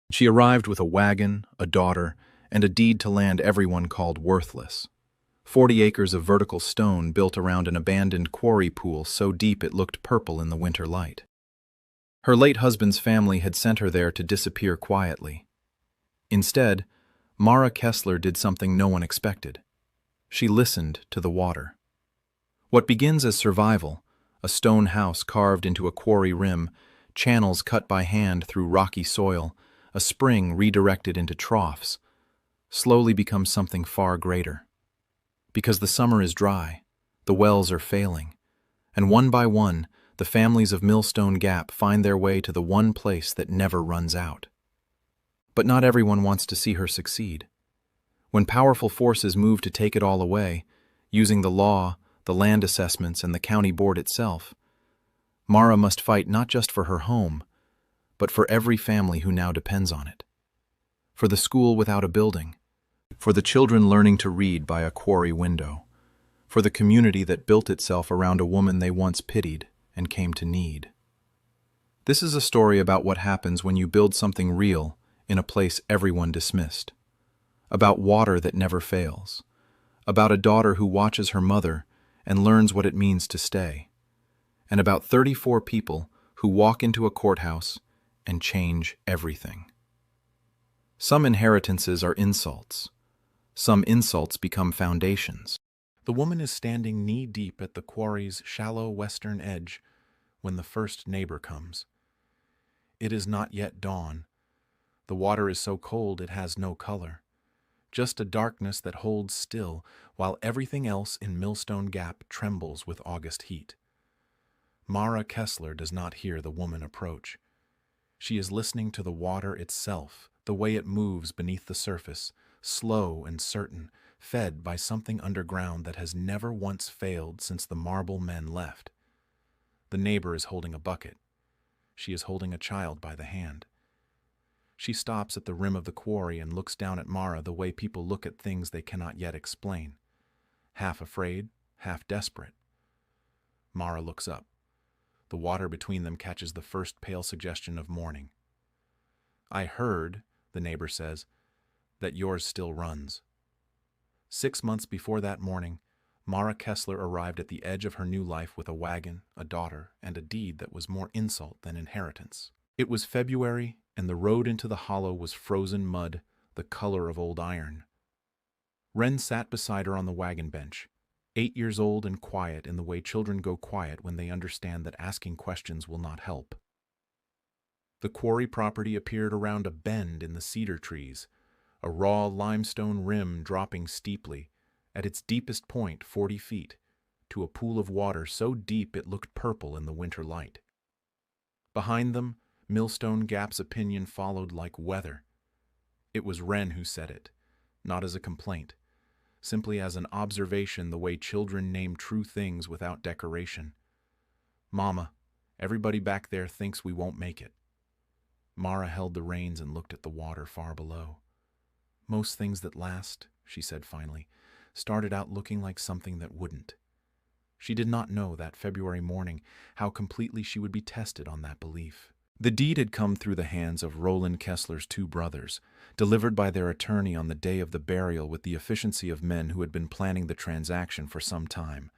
She arrived with a wagon, a daughter, and a deed to land everyone called worthless. 40 acres of vertical stone built around an abandoned quarry pool so deep it looked purple in the winter light. Her late husband's family had sent her there to disappear quietly. Instead, Mara Kessler did something no one expected. She listened to the water. What begins as survival, a stone house carved into a quarry rim, channels cut by hand through rocky soil, a spring redirected into troughs, slowly becomes something far greater. Because the summer is dry, the wells are failing, and one by one, the families of Millstone Gap find their way to the one place that never runs out. But not everyone wants to see her succeed. When powerful forces move to take it all away, using the law, the land assessments, and the county board itself, Mara must fight not just for her home, but for every family who now depends on it. For the school without a building, for the children learning to read by a quarry window, for the community that built itself around a woman they once pitied and came to need. This is a story about what happens when you build something real in a place everyone dismissed, about water that never fails, about a daughter who watches her mother and learns what it means to stay, and about 34 people who walk into a courthouse and change everything. Some inheritances are insults. Some insults become foundations. The woman is standing knee-deep at the quarry's shallow western edge when the first neighbor comes. It is not yet dawn. The water is so cold it has no color, just a darkness that holds still while everything else in Millstone Gap trembles with August heat. Mara Kessler does not hear the woman approach. She is listening to the water itself, the way it moves beneath the surface, slow and certain, fed by something underground that has never once failed since the marble men left. The neighbor is holding a bucket. She is holding a child by the hand. She stops at the rim of the quarry and looks down at Mara the way people look at things they cannot yet explain, half afraid, half desperate. Mara looks up. The water between them catches the first pale suggestion of morning. "I heard," the neighbor says, "that yours still runs." 6 months before that morning, Mara Kessler arrived at the edge of her new life with a wagon, a daughter, and a deed that was more insult than inheritance. It was February, and the road into the hollow was frozen mud, the color of old iron. Wren sat beside her on the wagon bench, 8 years old and quiet in the way children go quiet when they understand that asking questions will not help. The quarry property appeared around a bend in the cedar trees, a raw limestone rim dropping steeply, at its deepest point 40 feet, to a pool of water so deep it looked purple in the winter light. Behind them, Millstone Gap's opinion followed like weather. It was Wren who said it, not as a complaint, simply as an observation the way children name true things without decoration. "Mama, everybody back there thinks we won't make it." Mara held the reins and looked at the water far below. "Most things that last," she said finally, started out looking like something that wouldn't. She did not know that February morning how completely she would be tested on that belief. The deed had come through the hands of Roland Kessler's 2 brothers, delivered by their attorney on the day of the burial with the efficiency of men who had been planning the transaction for some time.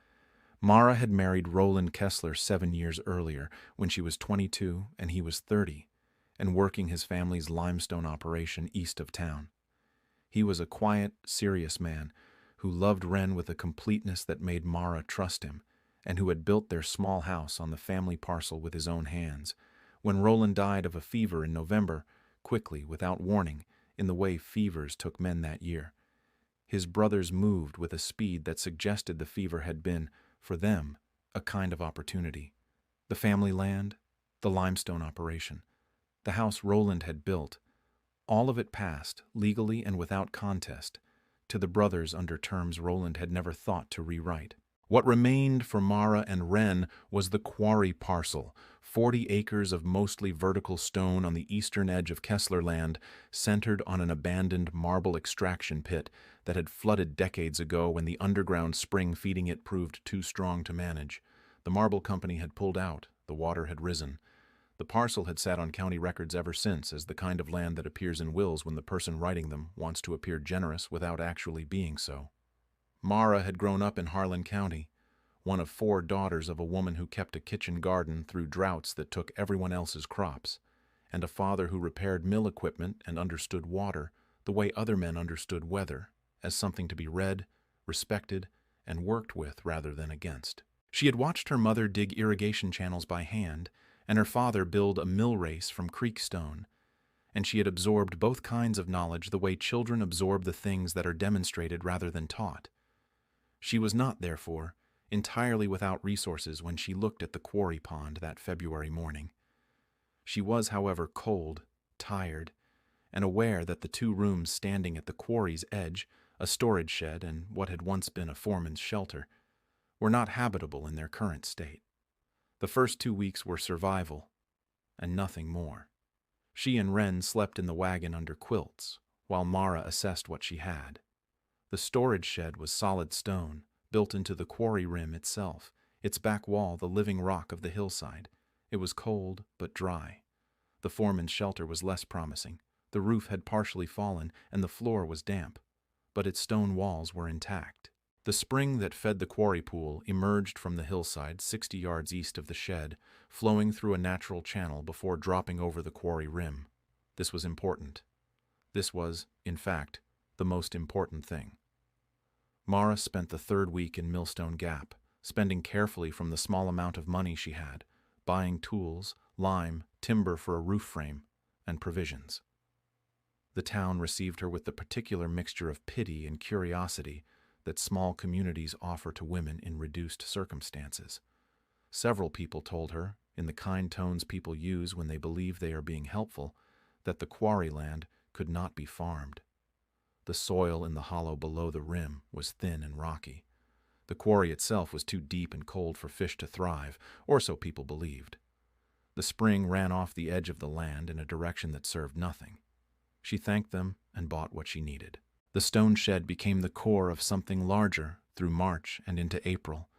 Mara had married Roland Kessler 7 years earlier, when she was 22 and he was 30, and working his family's limestone operation east of town. He was a quiet, serious man who loved Wren with a completeness that made Mara trust him, and who had built their small house on the family parcel with his own hands. When Roland died of a fever in November, quickly, without warning, in the way fevers took men that year, his brothers moved with a speed that suggested the fever had been, for them, a kind of opportunity. The family land, the limestone operation, the house Roland had built, all of it passed, legally and without contest, to the brothers under terms Roland had never thought to rewrite. What remained for Mara and Wren was the quarry parcel, 40 acres of mostly vertical stone on the eastern edge of Kessler land, centered on an abandoned marble extraction pit that had flooded decades ago when the underground spring feeding it proved too strong to manage. The marble company had pulled out, the water had risen. The parcel had sat on county records ever since as the kind of land that appears in wills when the person writing them wants to appear generous without actually being so. Mara had grown up in Harlan County, one of 4 daughters of a woman who kept a kitchen garden through droughts that took everyone else's crops, and a father who repaired mill equipment and understood water the way other men understood weather, as something to be read, respected, and worked with rather than against. She had watched her mother dig irrigation channels by hand and her father build a mill race from creek stone, and she had absorbed both kinds of knowledge the way children absorb the things that are demonstrated rather than taught. She was not, therefore, entirely without resources when she looked at the quarry pond that February morning. She was, however, cold, tired, and aware that the 2 rooms standing at the quarry's edge, a storage shed and what had once been a foreman's shelter, were not habitable in their current state. The first 2 weeks were survival, and nothing more. She and Wren slept in the wagon under quilts, while Mara assessed what she had. The storage shed was solid stone, built into the quarry rim itself, its back wall the living rock of the hillside. It was cold but dry. The foreman's shelter was less promising. The roof had partially fallen, and the floor was damp, but its stone walls were intact. The spring that fed the quarry pool emerged from the hillside 60 yards east of the shed, flowing through a natural channel before dropping over the quarry rim. This was important. This was, in fact, the most important thing. Mara spent the 3rd week in Millstone Gap, spending carefully from the small amount of money she had, buying tools, lime, timber for a roof frame, and provisions. The town received her with the particular mixture of pity and curiosity that small communities offer to women in reduced circumstances. Several people told her, in the kind tones people use when they believe they are being helpful, that the quarry land could not be farmed. The soil in the hollow below the rim was thin and rocky. The quarry itself was too deep and cold for fish to thrive, or so people believed. The spring ran off the edge of the land in a direction that served nothing. She thanked them and bought what she needed. The stone shed became the core of something larger through March and into April.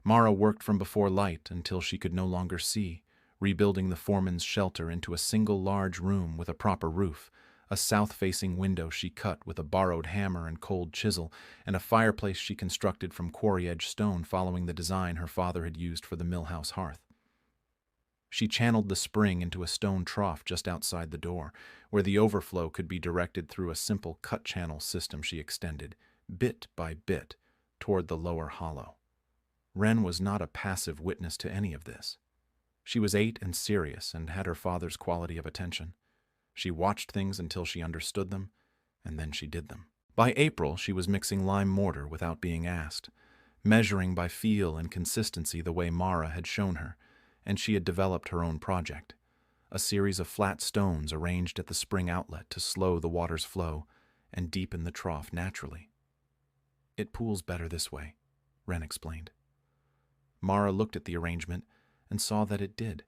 Mara worked from before light until she could no longer see, rebuilding the foreman's shelter into a single large room with a proper roof, a south-facing window she cut with a borrowed hammer and cold chisel, and a fireplace she constructed from quarry-edge stone following the design her father had used for the millhouse hearth. She channeled the spring into a stone trough just outside the door, where the overflow could be directed through a simple cut-channel system she extended, bit by bit, toward the lower hollow. Wren was not a passive witness to any of this. She was 8 and serious and had her father's quality of attention. She watched things until she understood them, and then she did them. By April, she was mixing lime mortar without being asked, measuring by feel and consistency the way Mara had shown her, and she had developed her own project, a series of flat stones arranged at the spring outlet to slow the water's flow and deepen the trough naturally. "It pools better this way," Wren explained. Mara looked at the arrangement and saw that it did.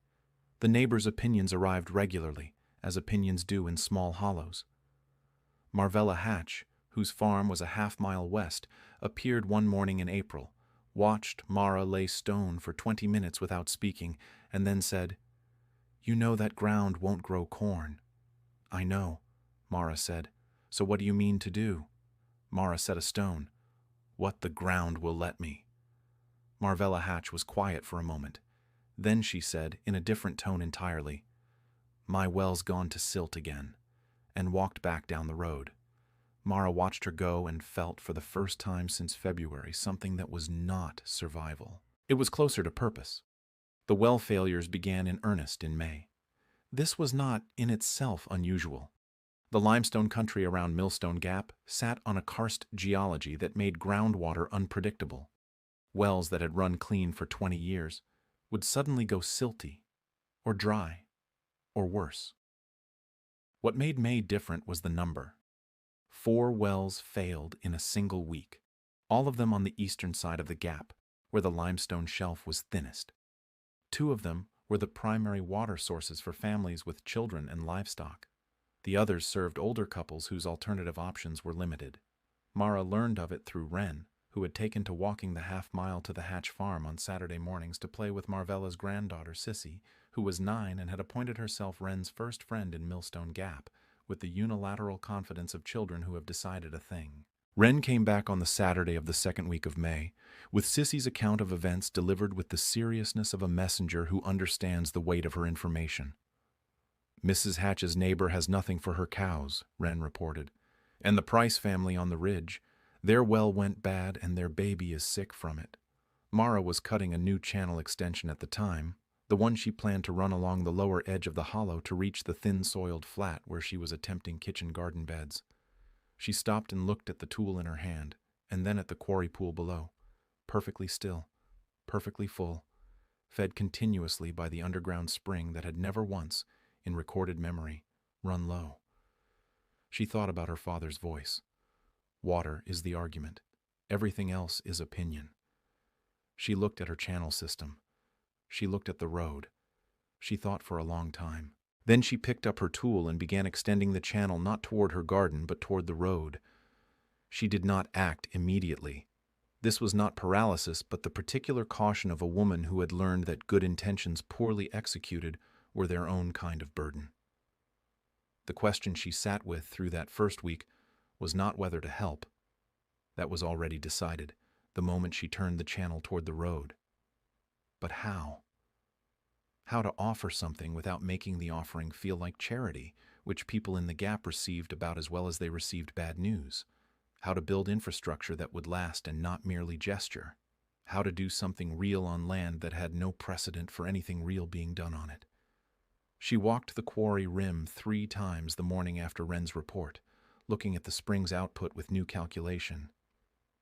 The neighbors' opinions arrived regularly, as opinions do in small hollows. Marvella Hatch, whose farm was a half-mile west, appeared one morning in April, watched Mara lay stone for 20 minutes without speaking, and then said, "You know that ground won't grow corn." "I know," Mara said. "So what do you mean to do?" Mara said a stone. "What the ground will let me." Marvella Hatch was quiet for a moment. Then she said, in a different tone entirely, "My well's gone to silt again," and walked back down the road. Mara watched her go and felt for the first time since February something that was not survival. It was closer to purpose. The well failures began in earnest in May. This was not, in itself, unusual. The limestone country around Millstone Gap sat on a karst geology that made groundwater unpredictable. Wells that had run clean for 20 years would suddenly go silty, or dry, or worse. What made May different was the number. 4 wells failed in a single week, all of them on the eastern side of the gap, where the limestone shelf was thinnest. 2 of them were the primary water sources for families with children and livestock. The others served older couples whose alternative options were limited. Mara learned of it through Wren, who had taken to walking the half-mile to the Hatch farm on Saturday mornings to play with Marvella's granddaughter Sissy, who was 9 and had appointed herself Wren's first friend in Millstone Gap, with the unilateral confidence of children who have decided a thing. Wren came back on the Saturday of the second week of May, with Sissy's account of events delivered with the seriousness of a messenger who understands the weight of her information. "Mrs. Hatch's neighbor has nothing for her cows," Wren reported, "and the Price family on the ridge, their well went bad and their baby is sick from it." Mara was cutting a new channel extension at the time, the one she planned to run along the lower edge of the hollow to reach the thin-soiled flat where she was attempting kitchen garden beds. She stopped and looked at the tool in her hand, and then at the quarry pool below, perfectly still, perfectly full, fed continuously by the underground spring that had never once, in recorded memory, run low. She thought about her father's voice. Water is the argument. Everything else is opinion. She looked at her channel system. She looked at the road. She thought for a long time. Then she picked up her tool and began extending the channel not toward her garden but toward the road. She did not act immediately. This was not paralysis, but the particular caution of a woman who had learned that good intentions poorly executed were their own kind of burden. The question she sat with through that first week was not whether to help. That was already decided the moment she turned the channel toward the road. But how? How to offer something without making the offering feel like charity, which people in the Gap received about as well as they received bad news. How to build infrastructure that would last and not merely gesture. How to do something real on land that had no precedent for anything real being done on it. She walked the quarry rim 3 times the morning after Wren's report, looking at the spring's output with new calculation.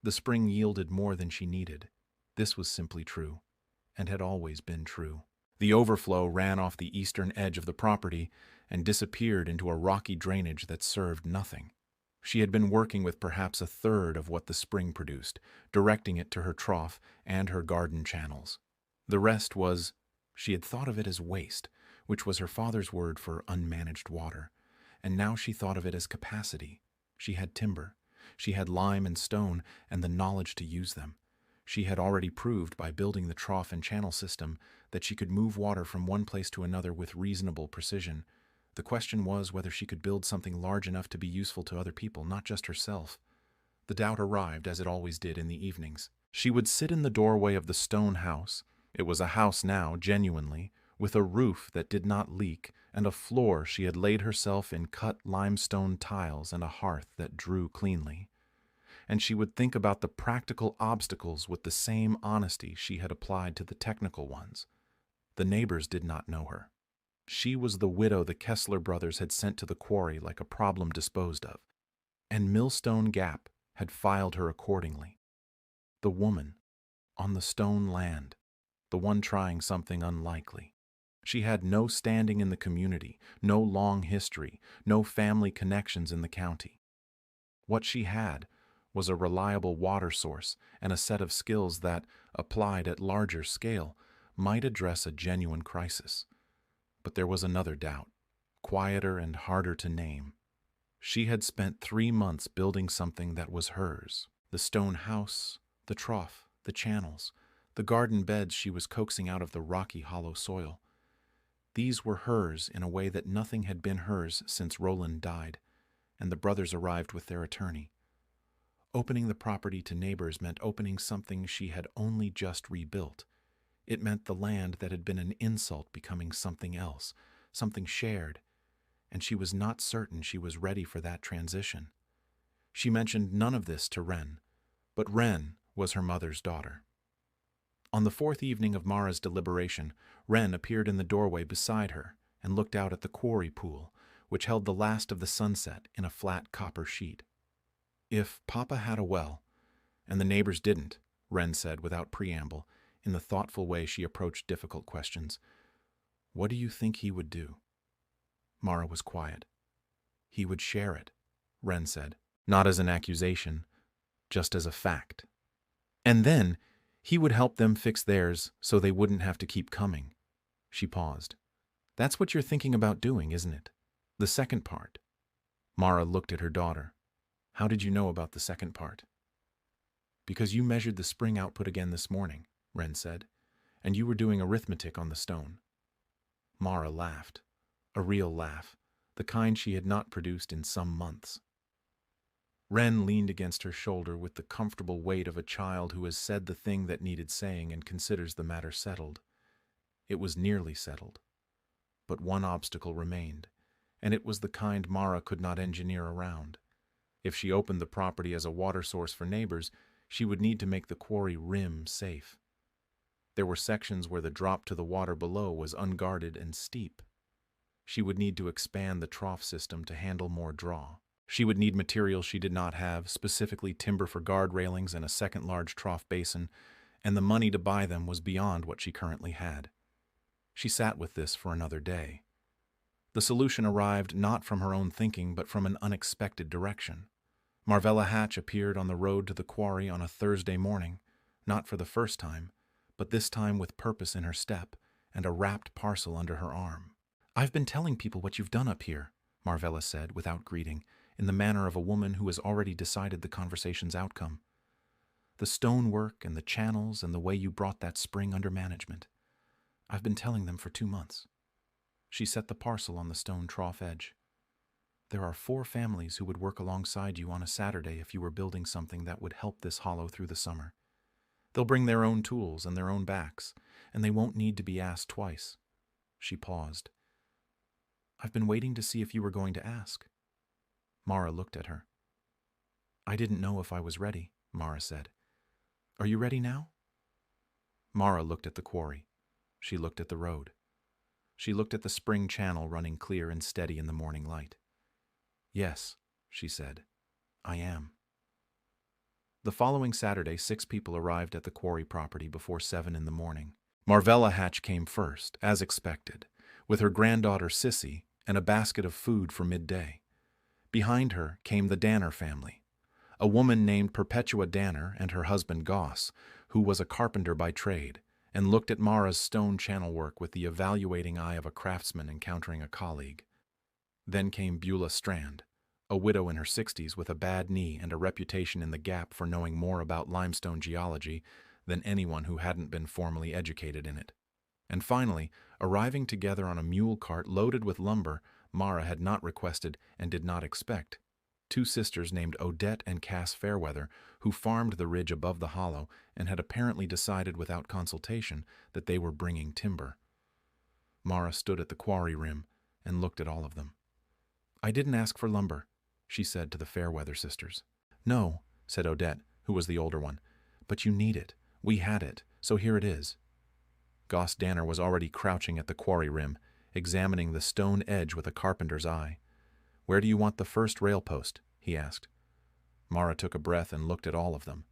The spring yielded more than she needed. This was simply true, and had always been true. The overflow ran off the eastern edge of the property and disappeared into a rocky drainage that served nothing. She had been working with perhaps 1/3 of what the spring produced, directing it to her trough and her garden channels. The rest was, she had thought of it as waste, which was her father's word for unmanaged water, and now she thought of it as capacity. She had timber, she had lime and stone, and the knowledge to use them. She had already proved by building the trough and channel system that she could move water from one place to another with reasonable precision. The question was whether she could build something large enough to be useful to other people, not just herself. The doubt arrived, as it always did in the evenings. She would sit in the doorway of the stone house. It was a house now, genuinely, with a roof that did not leak and a floor she had laid herself in cut limestone tiles and a hearth that drew cleanly. And she would think about the practical obstacles with the same honesty she had applied to the technical ones. The neighbors did not know her. She was the widow the Kessler brothers had sent to the quarry like a problem disposed of, and Millstone Gap had filed her accordingly. The woman, on the stone land, the one trying something unlikely. She had no standing in the community, no long history, no family connections in the county. What she had was a reliable water source and a set of skills that, applied at larger scale, might address a genuine crisis. But there was another doubt, quieter and harder to name. She had spent 3 months building something that was hers. The stone house, the trough, the channels, the garden beds she was coaxing out of the rocky hollow soil. These were hers in a way that nothing had been hers since Roland died, and the brothers arrived with their attorney. Opening the property to neighbors meant opening something she had only just rebuilt. It meant the land that had been an insult becoming something else, something shared, and she was not certain she was ready for that transition. She mentioned none of this to Wren, but Wren was her mother's daughter. On the 4th evening of Mara's deliberation, Wren appeared in the doorway beside her and looked out at the quarry pool, which held the last of the sunset in a flat copper sheet. "If Papa had a well, and the neighbors didn't," Wren said without preamble, in the thoughtful way she approached difficult questions, "what do you think he would do?" Mara was quiet. "He would share it," Wren said, not as an accusation, just as a fact. "And then he would help them fix theirs so they wouldn't have to keep coming." She paused. "That's what you're thinking about doing, isn't it? The second part." Mara looked at her daughter. "How did you know about the second part?" "Because you measured the spring output again this morning," Wren said, "and you were doing arithmetic on the stone." Mara laughed. A real laugh, the kind she had not produced in some months. Wren leaned against her shoulder with the comfortable weight of a child who has said the thing that needed saying and considers the matter settled. It was nearly settled. But one obstacle remained, and it was the kind Mara could not engineer around. If she opened the property as a water source for neighbors, she would need to make the quarry rim safe. There were sections where the drop to the water below was unguarded and steep. She would need to expand the trough system to handle more draw. She would need materials she did not have, specifically timber for guard railings and a second large trough basin, and the money to buy them was beyond what she currently had. She sat with this for another day. The solution arrived not from her own thinking, but from an unexpected direction. Marvella Hatch appeared on the road to the quarry on a Thursday morning, not for the first time, but this time with purpose in her step and a wrapped parcel under her arm. "I've been telling people what you've done up here," Marvella said, without greeting, in the manner of a woman who has already decided the conversation's outcome. "The stonework and the channels and the way you brought that spring under management. I've been telling them for 2 months." She set the parcel on the stone trough edge. "There are 4 families who would work alongside you on a Saturday if you were building something that would help this hollow through the summer. They'll bring their own tools and their own backs, and they won't need to be asked twice." She paused. "I've been waiting to see if you were going to ask." Mara looked at her. "I didn't know if I was ready," Mara said. "Are you ready now?" Mara looked at the quarry. She looked at the road. She looked at the spring channel running clear and steady in the morning light. "Yes," she said, "I am." The following Saturday, 6 people arrived at the quarry property before 7 in the morning. Marvella Hatch came first, as expected, with her granddaughter Sissy and a basket of food for midday. Behind her came the Danner family, a woman named Perpetua Danner and her husband Goss, who was a carpenter by trade, and looked at Mara's stone channel work with the evaluating eye of a craftsman encountering a colleague. Then came Beulah Strand, a widow in her 60s with a bad knee and a reputation in the Gap for knowing more about limestone geology than anyone who hadn't been formally educated in it. And finally, arriving together on a mule cart loaded with lumber Mara had not requested and did not expect, 2 sisters named Odette and Cass Fairweather, who farmed the ridge above the hollow and had apparently decided without consultation that they were bringing timber. Mara stood at the quarry rim and looked at all of them. "I didn't ask for lumber," she said to the Fairweather sisters. "No," said Odette, who was the older one, "but you need it. We had it, so here it is." Goss Danner was already crouching at the quarry rim, examining the stone edge with a carpenter's eye. "Where do you want the first rail post?" he asked. Mara took a breath and looked at all of them,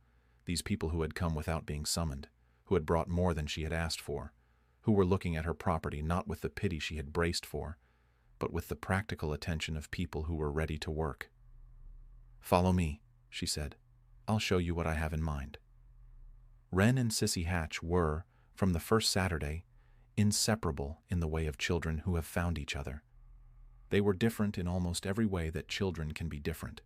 these people who had come without being summoned, who had brought more than she had asked for, who were looking at her property not with the pity she had braced for, but with the practical attention of people who were ready to work. "Follow me," she said. "I'll show you what I have in mind." Wren and Sissy Hatch were, from the first Saturday, inseparable in the way of children who have found each other. They were different in almost every way that children can be different.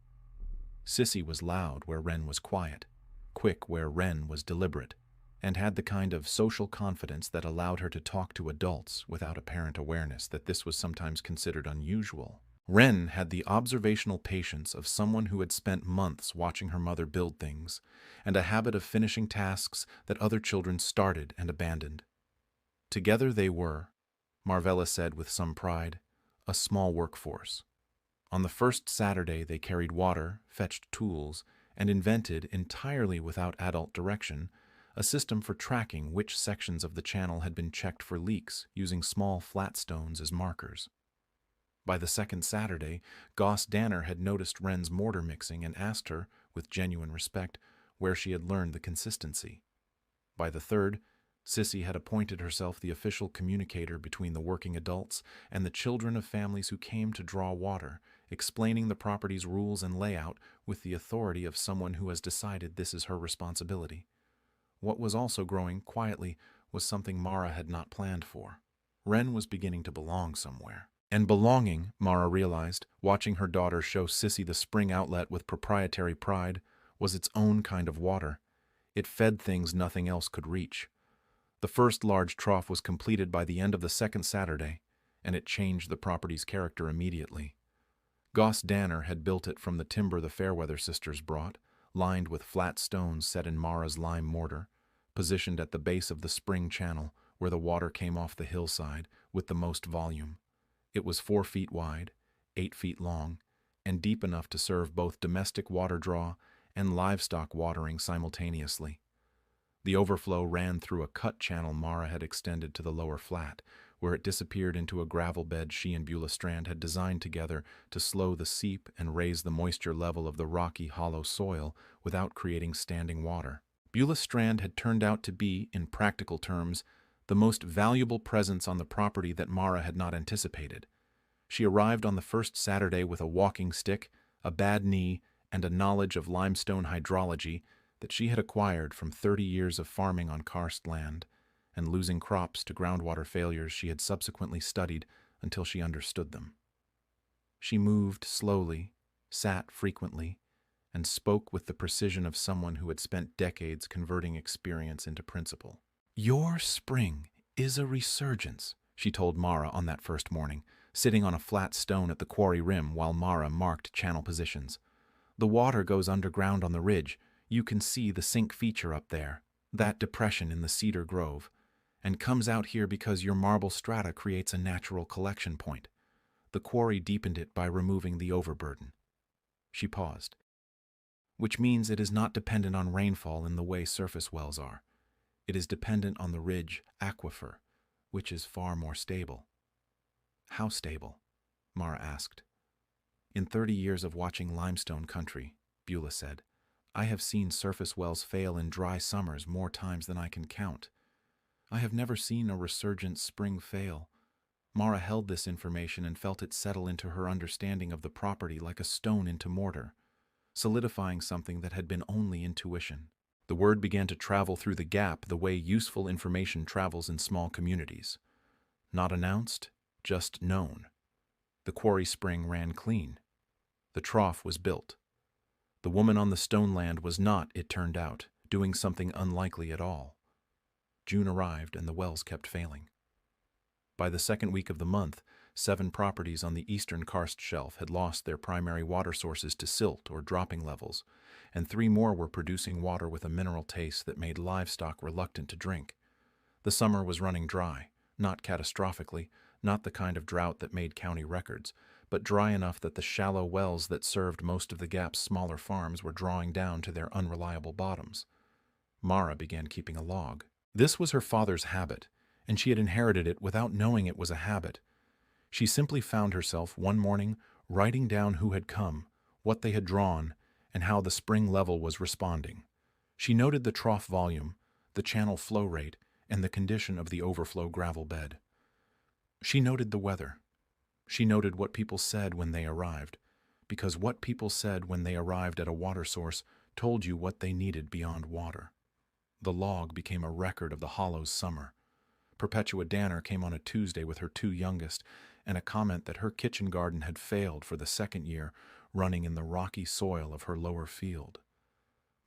Sissy was loud where Wren was quiet, quick where Wren was deliberate, and had the kind of social confidence that allowed her to talk to adults without apparent awareness that this was sometimes considered unusual. Wren had the observational patience of someone who had spent months watching her mother build things, and a habit of finishing tasks that other children started and abandoned. Together they were, Marvella said with some pride, a small workforce. On the first Saturday they carried water, fetched tools, and invented, entirely without adult direction, a system for tracking which sections of the channel had been checked for leaks using small flat stones as markers. By the second Saturday, Goss Danner had noticed Wren's mortar mixing and asked her, with genuine respect, where she had learned the consistency. By the third, Sissy had appointed herself the official communicator between the working adults and the children of families who came to draw water, explaining the property's rules and layout with the authority of someone who has decided this is her responsibility. What was also growing quietly was something Mara had not planned for. Wren was beginning to belong somewhere. And belonging, Mara realized, watching her daughter show Sissy the spring outlet with proprietary pride, was its own kind of water. It fed things nothing else could reach. The first large trough was completed by the end of the second Saturday, and it changed the property's character immediately. Goss Danner had built it from the timber the Fairweather sisters brought, lined with flat stones set in Mara's lime mortar, positioned at the base of the spring channel where the water came off the hillside with the most volume. It was 4 feet wide, 8 feet long, and deep enough to serve both domestic water draw and livestock watering simultaneously. The overflow ran through a cut channel Mara had extended to the lower flat, where it disappeared into a gravel bed she and Beulah Strand had designed together to slow the seep and raise the moisture level of the rocky, hollow soil without creating standing water. Beulah Strand had turned out to be, in practical terms, the most valuable presence on the property that Mara had not anticipated. She arrived on the first Saturday with a walking stick, a bad knee, and a knowledge of limestone hydrology that she had acquired from 30 years of farming on karst land and losing crops to groundwater failures she had subsequently studied until she understood them. She moved slowly, sat frequently, and spoke with the precision of someone who had spent decades converting experience into principle. "Your spring is a resurgence," she told Mara on that first morning, sitting on a flat stone at the quarry rim while Mara marked channel positions. "The water goes underground on the ridge. You can see the sink feature up there, that depression in the cedar grove, and comes out here because your marble strata creates a natural collection point. The quarry deepened it by removing the overburden." She paused. "Which means it is not dependent on rainfall in the way surface wells are. It is dependent on the ridge aquifer, which is far more stable." "How stable?" Mara asked. "In 30 years of watching limestone country," Beulah said, "I have seen surface wells fail in dry summers more times than I can count. I have never seen a resurgent spring fail." Mara held this information and felt it settle into her understanding of the property like a stone into mortar, solidifying something that had been only intuition. The word began to travel through the gap the way useful information travels in small communities. Not announced, just known. The quarry spring ran clean. The trough was built. The woman on the stone land was not, it turned out, doing something unlikely at all. June arrived and the wells kept failing. By the second week of the month, 7 properties on the eastern karst shelf had lost their primary water sources to silt or dropping levels, and 3 more were producing water with a mineral taste that made livestock reluctant to drink. The summer was running dry, not catastrophically, not the kind of drought that made county records, but dry enough that the shallow wells that served most of the gap's smaller farms were drawing down to their unreliable bottoms. Mara began keeping a log. This was her father's habit, and she had inherited it without knowing it was a habit. She simply found herself one morning writing down who had come, what they had drawn, and how the spring level was responding. She noted the trough volume, the channel flow rate, and the condition of the overflow gravel bed. She noted the weather. She noted what people said when they arrived, because what people said when they arrived at a water source told you what they needed beyond water. The log became a record of the hollow's summer. Perpetua Danner came on a Tuesday with her 2 youngest, and a comment that her kitchen garden had failed for the 2nd year, running in the rocky soil of her lower field.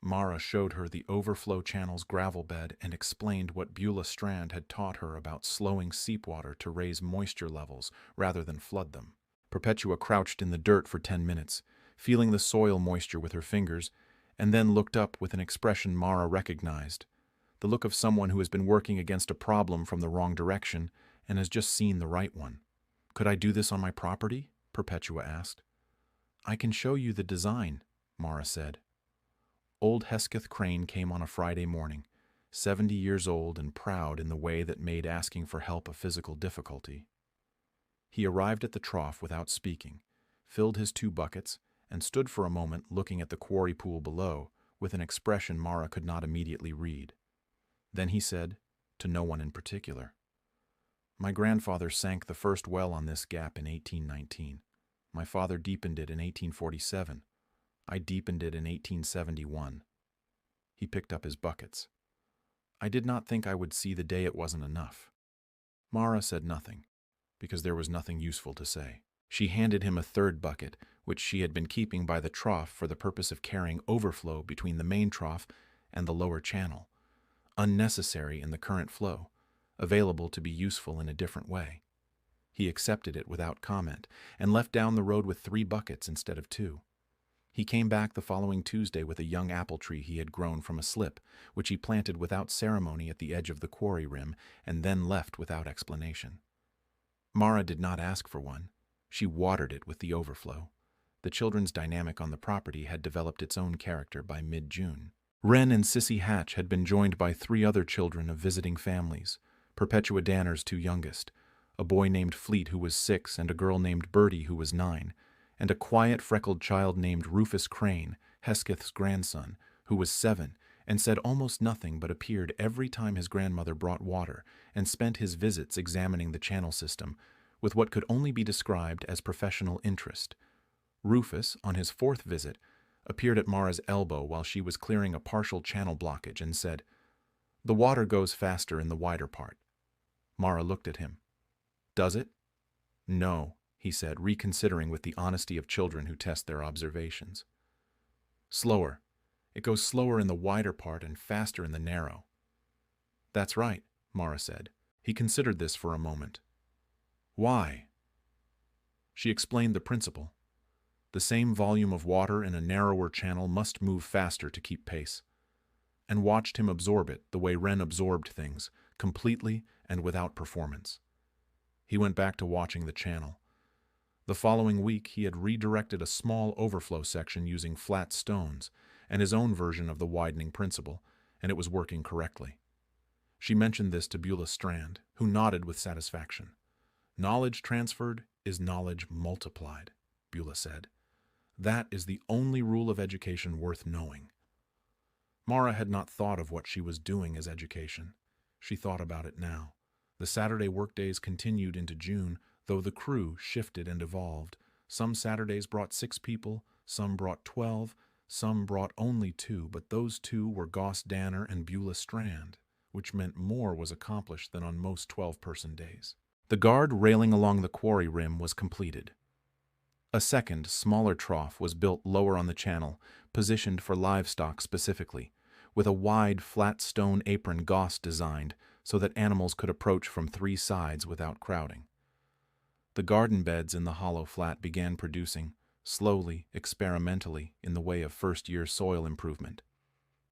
Mara showed her the overflow channel's gravel bed and explained what Beulah Strand had taught her about slowing seep water to raise moisture levels rather than flood them. Perpetua crouched in the dirt for 10 minutes, feeling the soil moisture with her fingers, and then looked up with an expression Mara recognized, the look of someone who has been working against a problem from the wrong direction and has just seen the right one. "Could I do this on my property?" Perpetua asked. "I can show you the design," Mara said. Old Hesketh Crane came on a Friday morning, 70 years old and proud in the way that made asking for help a physical difficulty. He arrived at the trough without speaking, filled his 2 buckets, and stood for a moment looking at the quarry pool below with an expression Mara could not immediately read. Then he said, to no one in particular, "My grandfather sank the first well on this gap in 1819. My father deepened it in 1847. I deepened it in 1871. He picked up his buckets. "I did not think I would see the day it wasn't enough." Mara said nothing, because there was nothing useful to say. She handed him a 3rd bucket, which she had been keeping by the trough for the purpose of carrying overflow between the main trough and the lower channel, unnecessary in the current flow, available to be useful in a different way. He accepted it without comment and left down the road with 3 buckets instead of 2. He came back the following Tuesday with a young apple tree he had grown from a slip, which he planted without ceremony at the edge of the quarry rim and then left without explanation. Mara did not ask for one. She watered it with the overflow. The children's dynamic on the property had developed its own character by mid-June. Wren and Sissy Hatch had been joined by 3 other children of visiting families, Perpetua Danner's 2 youngest, a boy named Fleet who was 6 and a girl named Bertie who was 9, and a quiet, freckled child named Rufus Crane, Hesketh's grandson, who was 7, and said almost nothing but appeared every time his grandmother brought water and spent his visits examining the channel system with what could only be described as professional interest. Rufus, on his 4th visit, appeared at Mara's elbow while she was clearing a partial channel blockage and said, "The water goes faster in the wider part." Mara looked at him. "Does it?" "No," he said, reconsidering with the honesty of children who test their observations. "Slower. It goes slower in the wider part and faster in the narrow." "That's right," Mara said. He considered this for a moment. "Why?" She explained the principle. The same volume of water in a narrower channel must move faster to keep pace, and watched him absorb it the way Wren absorbed things, completely and without performance. He went back to watching the channel. The following week, he had redirected a small overflow section using flat stones and his own version of the widening principle, and it was working correctly. She mentioned this to Beulah Strand, who nodded with satisfaction. "Knowledge transferred is knowledge multiplied," Beulah said. "That is the only rule of education worth knowing." Mara had not thought of what she was doing as education. She thought about it now. The Saturday workdays continued into June, though the crew shifted and evolved. Some Saturdays brought 6 people, some brought 12, some brought only 2, but those 2 were Goss Danner and Beulah Strand, which meant more was accomplished than on most 12-person days. The guard railing along the quarry rim was completed. A second, smaller trough was built lower on the channel, positioned for livestock specifically, with a wide, flat stone apron Goss designed so that animals could approach from 3 sides without crowding. The garden beds in the hollow flat began producing, slowly, experimentally, in the way of first-year soil improvement.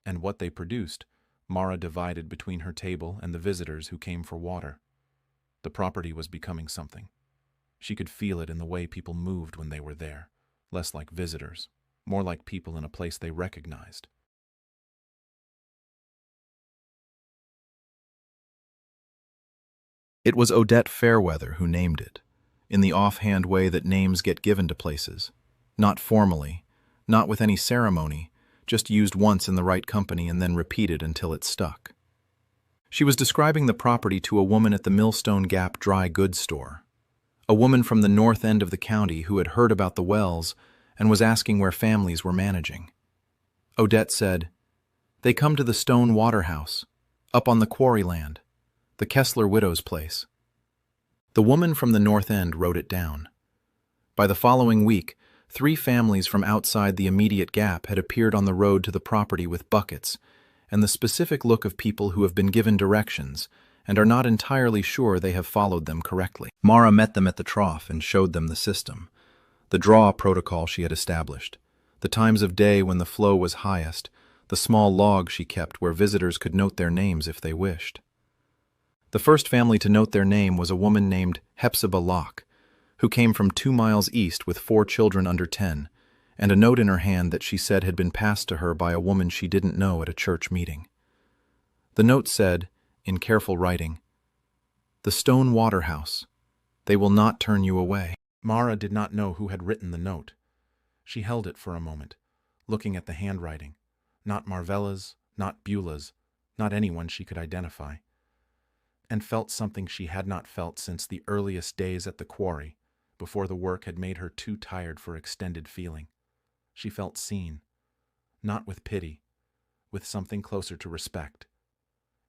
And what they produced, Mara divided between her table and the visitors who came for water. The property was becoming something. She could feel it in the way people moved when they were there, less like visitors, more like people in a place they recognized. It was Odette Fairweather who named it, in the offhand way that names get given to places, not formally, not with any ceremony, just used once in the right company and then repeated until it stuck. She was describing the property to a woman at the Millstone Gap dry goods store, a woman from the north end of the county who had heard about the wells and was asking where families were managing. Odette said, "They come to the Stone Water House, up on the quarry land, the Kessler widow's place." The woman from the north end wrote it down. By the following week, 3 families from outside the immediate gap had appeared on the road to the property with buckets, and the specific look of people who have been given directions and are not entirely sure they have followed them correctly. Mara met them at the trough and showed them the system, the draw protocol she had established, the times of day when the flow was highest, the small log she kept where visitors could note their names if they wished. The first family to note their name was a woman named Hepzibah Locke, who came from 2 miles east with 4 children under 10, and a note in her hand that she said had been passed to her by a woman she didn't know at a church meeting. The note said, in careful writing, "The Stone Water House. They will not turn you away." Mara did not know who had written the note. She held it for a moment, looking at the handwriting. Not Marvella's, not Beulah's, not anyone she could identify, and felt something she had not felt since the earliest days at the quarry, before the work had made her too tired for extended feeling. She felt seen, not with pity, with something closer to respect.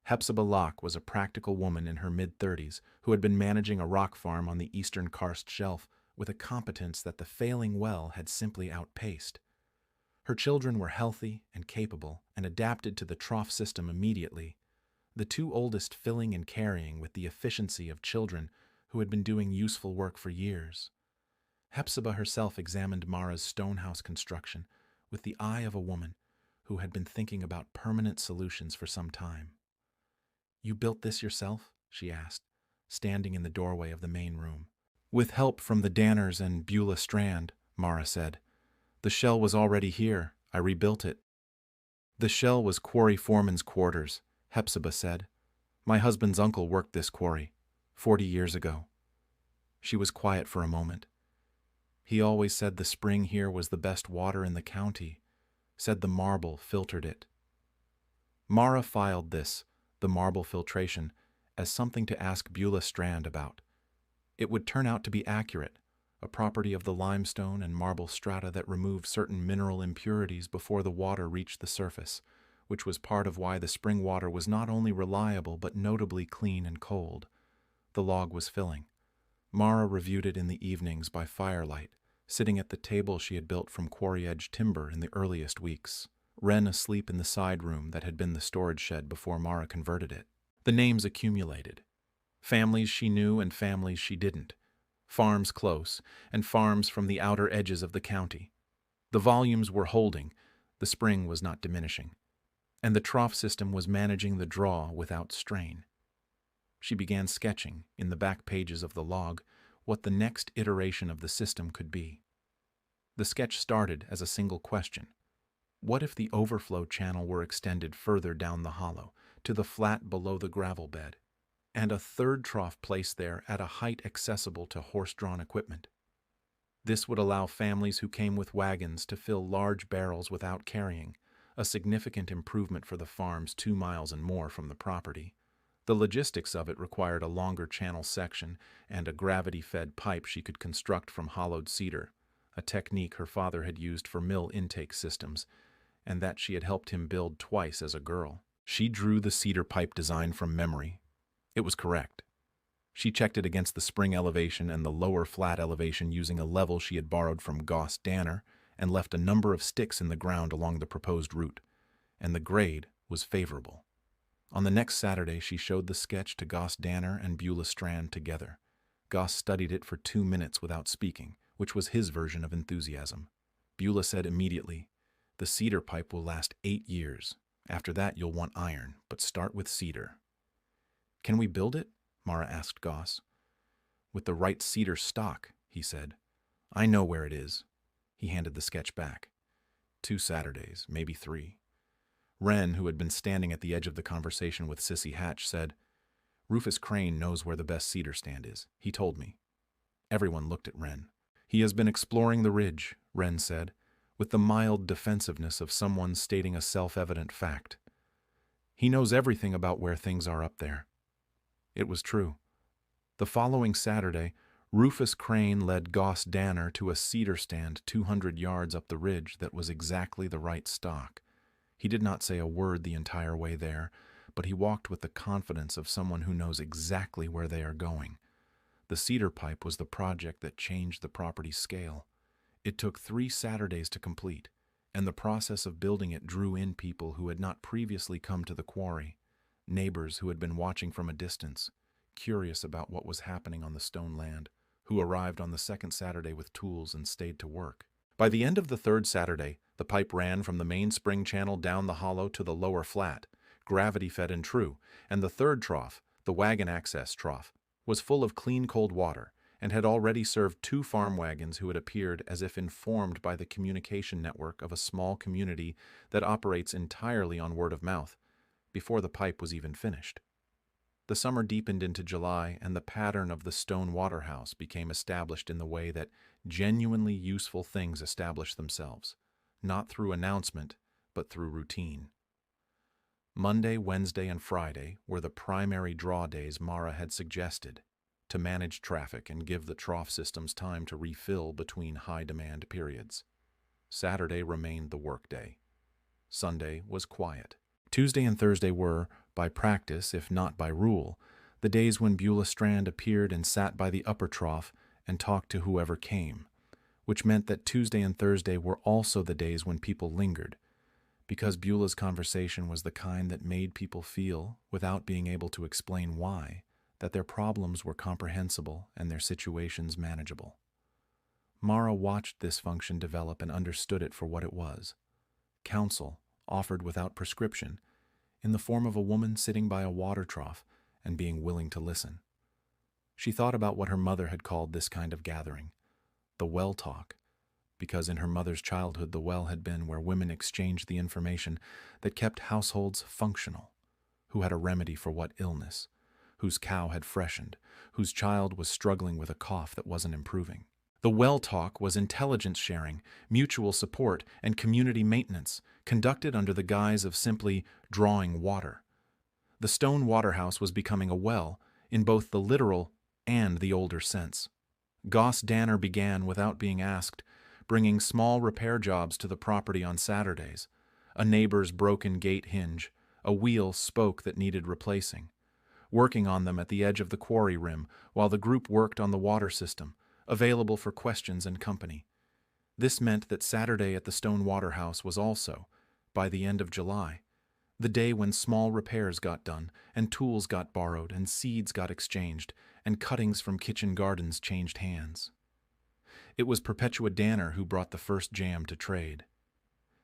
Hepzibah Locke was a practical woman in her mid-30s who had been managing a rock farm on the eastern karst shelf with a competence that the failing well had simply outpaced. Her children were healthy and capable and adapted to the trough system immediately, the 2 oldest filling and carrying with the efficiency of children who had been doing useful work for years. Hepzibah herself examined Mara's stonehouse construction with the eye of a woman who had been thinking about permanent solutions for some time. "You built this yourself?" she asked, standing in the doorway of the main room. "With help from the Danners and Beulah Strand," Mara said. "The shell was already here. I rebuilt it." "The shell was quarry foreman's quarters," Hepzibah said. "My husband's uncle worked this quarry 40 years ago." She was quiet for a moment. "He always said the spring here was the best water in the county, said the marble filtered it." Mara filed this, the marble filtration, as something to ask Beulah Strand about. It would turn out to be accurate, a property of the limestone and marble strata that removed certain mineral impurities before the water reached the surface, which was part of why the spring water was not only reliable but notably clean and cold. The log was filling. Mara reviewed it in the evenings by firelight, sitting at the table she had built from quarry-edge timber in the earliest weeks, Wren asleep in the side room that had been the storage shed before Mara converted it. The names accumulated. Families she knew and families she didn't. Farms close, and farms from the outer edges of the county. The volumes were holding, the spring was not diminishing, and the trough system was managing the draw without strain. She began sketching, in the back pages of the log, what the next iteration of the system could be. The sketch started as a single question. What if the overflow channel were extended further down the hollow, to the flat below the gravel bed, and a third trough placed there at a height accessible to horse-drawn equipment? This would allow families who came with wagons to fill large barrels without carrying, a significant improvement for the farms 2 miles and more from the property. The logistics of it required a longer channel section and a gravity-fed pipe she could construct from hollowed cedar, a technique her father had used for mill intake systems, and that she had helped him build twice as a girl. She drew the cedar pipe design from memory. It was correct. She checked it against the spring elevation and the lower flat elevation using a level she had borrowed from Goss Danner and left a number of sticks in the ground along the proposed route, and the grade was favorable. On the next Saturday, she showed the sketch to Goss Danner and Beulah Strand together. Goss studied it for 2 minutes without speaking, which was his version of enthusiasm. Beulah said immediately, "The cedar pipe will last 8 years. After that, you'll want iron, but start with cedar." "Can we build it?" Mara asked Goss. "With the right cedar stock," he said. "I know where it is." He handed the sketch back. 2 Saturdays, maybe 3. Wren, who had been standing at the edge of the conversation with Sissy Hatch, said, "Rufus Crane knows where the best cedar stand is. He told me." Everyone looked at Wren. "He has been exploring the ridge," Wren said, with the mild defensiveness of someone stating a self-evident fact. "He knows everything about where things are up there." It was true. The following Saturday, Rufus Crane led Goss Danner to a cedar stand 200 yards up the ridge that was exactly the right stock. He did not say a word the entire way there, but he walked with the confidence of someone who knows exactly where they are going. The cedar pipe was the project that changed the property's scale. It took 3 Saturdays to complete, and the process of building it drew in people who had not previously come to the quarry, neighbors who had been watching from a distance, curious about what was happening on the stone land, who arrived on the second Saturday with tools and stayed to work. By the end of the third Saturday, the pipe ran from the main spring channel down the hollow to the lower flat, gravity-fed and true, and the third trough, the wagon access trough, was full of clean cold water and had already served 2 farm wagons who had appeared as if informed by the communication network of a small community that operates entirely on word of mouth, before the pipe was even finished. The summer deepened into July, and the pattern of the stone waterhouse became established in the way that genuinely useful things establish themselves, not through announcement, but through routine. Monday, Wednesday, and Friday were the primary draw days Mara had suggested, to manage traffic and give the trough systems time to refill between high-demand periods. Saturday remained the workday. Sunday was quiet. Tuesday and Thursday were, by practice if not by rule, the days when Beulah Strand appeared and sat by the upper trough and talked to whoever came, which meant that Tuesday and Thursday were also the days when people lingered, because Beulah's conversation was the kind that made people feel, without being able to explain why, that their problems were comprehensible and their situations manageable. Mara watched this function develop and understood it for what it was: counsel offered without prescription, in the form of a woman sitting by a water trough and being willing to listen. She thought about what her mother had called this kind of gathering, the well talk, because in her mother's childhood the well had been where women exchanged the information that kept households functional: who had a remedy for what illness, whose cow had freshened, whose child was struggling with a cough that wasn't improving. The well talk was intelligence sharing, mutual support, and community maintenance, conducted under the guise of simply drawing water. The stone waterhouse was becoming a well, in both the literal and the older sense. Goss Danner began without being asked, bringing small repair jobs to the property on Saturdays: a neighbor's broken gate hinge, a wheel spoke that needed replacing, working on them at the edge of the quarry rim while the group worked on the water system, available for questions and company. This meant that Saturday at the stone waterhouse was also, by the end of July, the day when small repairs got done, and tools got borrowed, and seeds got exchanged, and cuttings from kitchen gardens changed hands. It was Perpetua Danner who brought the first jam to trade.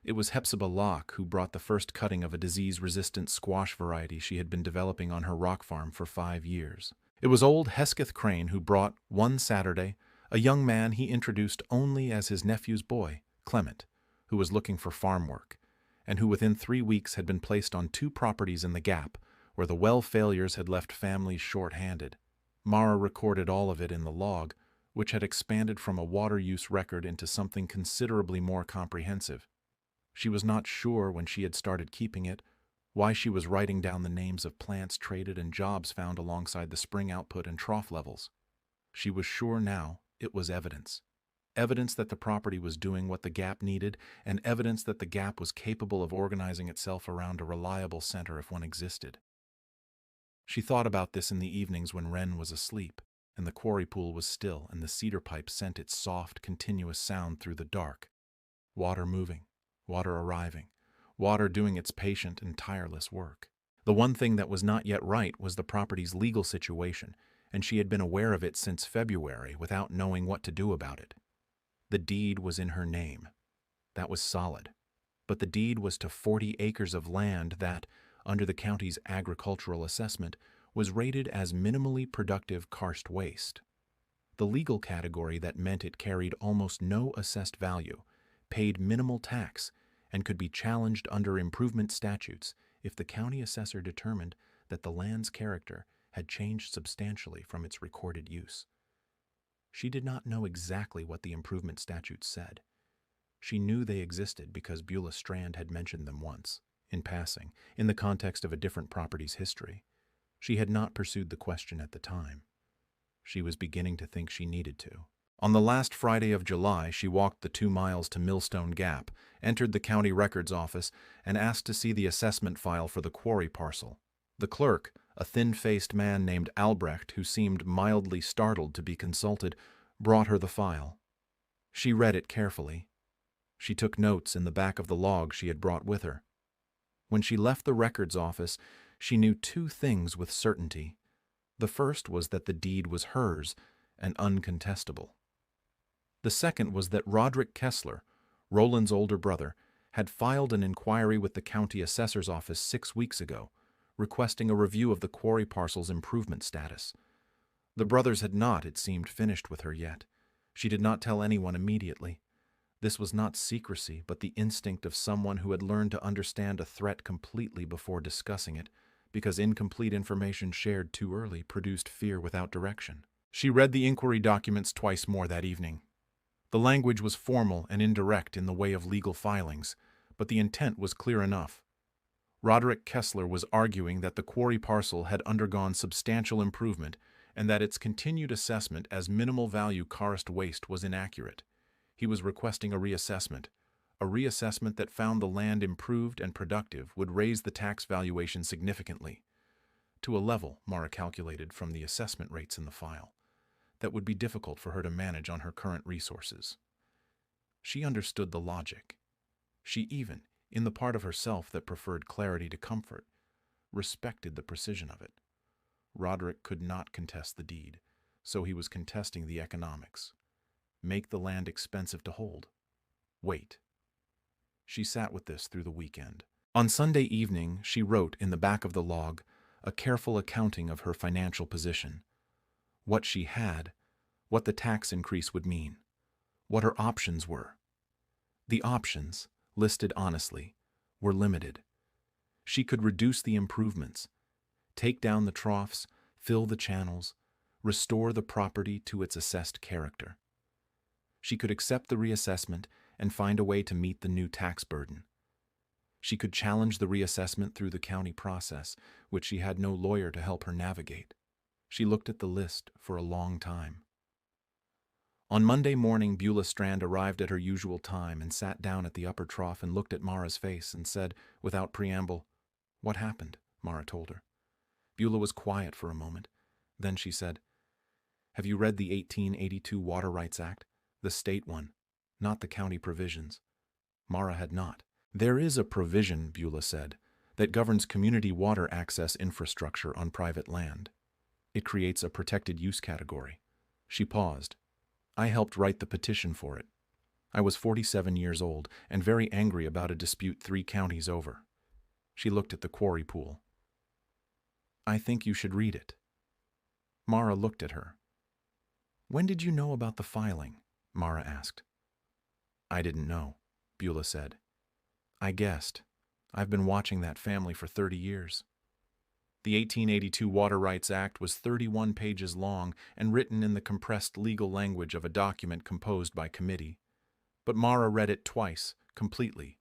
It was Hepzibah Locke who brought the first cutting of a disease-resistant squash variety she had been developing on her rock farm for 5 years. It was old Hesketh Crane who brought, one Saturday, a young man he introduced only as his nephew's boy, Clement, who was looking for farm work, and who within 3 weeks had been placed on 2 properties in the Gap, where the well failures had left families short-handed. Mara recorded all of it in the log, which had expanded from a water use record into something considerably more comprehensive. She was not sure, when she had started keeping it, why she was writing down the names of plants traded and jobs found alongside the spring output and trough levels. She was sure now it was evidence. Evidence that the property was doing what the Gap needed, and evidence that the Gap was capable of organizing itself around a reliable center if one existed. She thought about this in the evenings when Wren was asleep, and the quarry pool was still, and the cedar pipe sent its soft, continuous sound through the dark. Water moving, water arriving, water doing its patient and tireless work. The one thing that was not yet right was the property's legal situation, and she had been aware of it since February without knowing what to do about it. The deed was in her name. That was solid. But the deed was to 40 acres of land that, under the county's agricultural assessment, was rated as minimally productive karst waste. The legal category that meant it carried almost no assessed value, paid minimal tax, and could be challenged under improvement statutes if the county assessor determined that the land's character had changed substantially from its recorded use. She did not know exactly what the improvement statutes said. She knew they existed because Beulah Strand had mentioned them once, in passing, in the context of a different property's history. She had not pursued the question at the time. She was beginning to think she needed to. On the last Friday of July, she walked the 2 miles to Millstone Gap, entered the county records office, and asked to see the assessment file for the quarry parcel. The clerk, a thin-faced man named Albrecht, who seemed mildly startled to be consulted, brought her the file. She read it carefully. She took notes in the back of the log she had brought with her. When she left the records office, she knew 2 things with certainty. The first was that the deed was hers and uncontestable. The second was that Roderick Kessler, Roland's older brother, had filed an inquiry with the county assessor's office 6 weeks ago, requesting a review of the quarry parcel's improvement status. The brothers had not, it seemed, finished with her yet. She did not tell anyone immediately. This was not secrecy, but the instinct of someone who had learned to understand a threat completely before discussing it, because incomplete information shared too early produced fear without direction. She read the inquiry documents twice more that evening. The language was formal and indirect in the way of legal filings, but the intent was clear enough. Roderick Kessler was arguing that the quarry parcel had undergone substantial improvement and that its continued assessment as minimal value karst waste was inaccurate. He was requesting a reassessment that found the land improved and productive would raise the tax valuation significantly, to a level, Mara calculated from the assessment rates in the file, that would be difficult for her to manage on her current resources. She understood the logic. She even, in the part of herself that preferred clarity to comfort, respected the precision of it. Roderick could not contest the deed, so he was contesting the economics. Make the land expensive to hold. Wait. She sat with this through the weekend. On Sunday evening, she wrote in the back of the log a careful accounting of her financial position. What she had, what the tax increase would mean, what her options were. The options, listed honestly, were limited. She could reduce the improvements, take down the troughs, fill the channels, restore the property to its assessed character. She could accept the reassessment and find a way to meet the new tax burden. She could challenge the reassessment through the county process, which she had no lawyer to help her navigate. She looked at the list for a long time. On Monday morning, Beulah Strand arrived at her usual time and sat down at the upper trough and looked at Mara's face and said, without preamble, "What happened?" Mara told her. Beulah was quiet for a moment. Then she said, "Have you read the 1882 Water Rights Act? The state one, not the county provisions." Mara had not. "There is a provision," Beulah said, "that governs community water access infrastructure on private land. It creates a protected use category." She paused. "I helped write the petition for it. I was 47 years old and very angry about a dispute 3 counties over." She looked at the quarry pool. "I think you should read it." Mara looked at her. "When did you know about the filing?" Mara asked. "I didn't know," Beulah said. "I guessed. I've been watching that family for 30 years. The 1882 Water Rights Act was 31 pages long and written in the compressed legal language of a document composed by committee. But Mara read it twice, completely,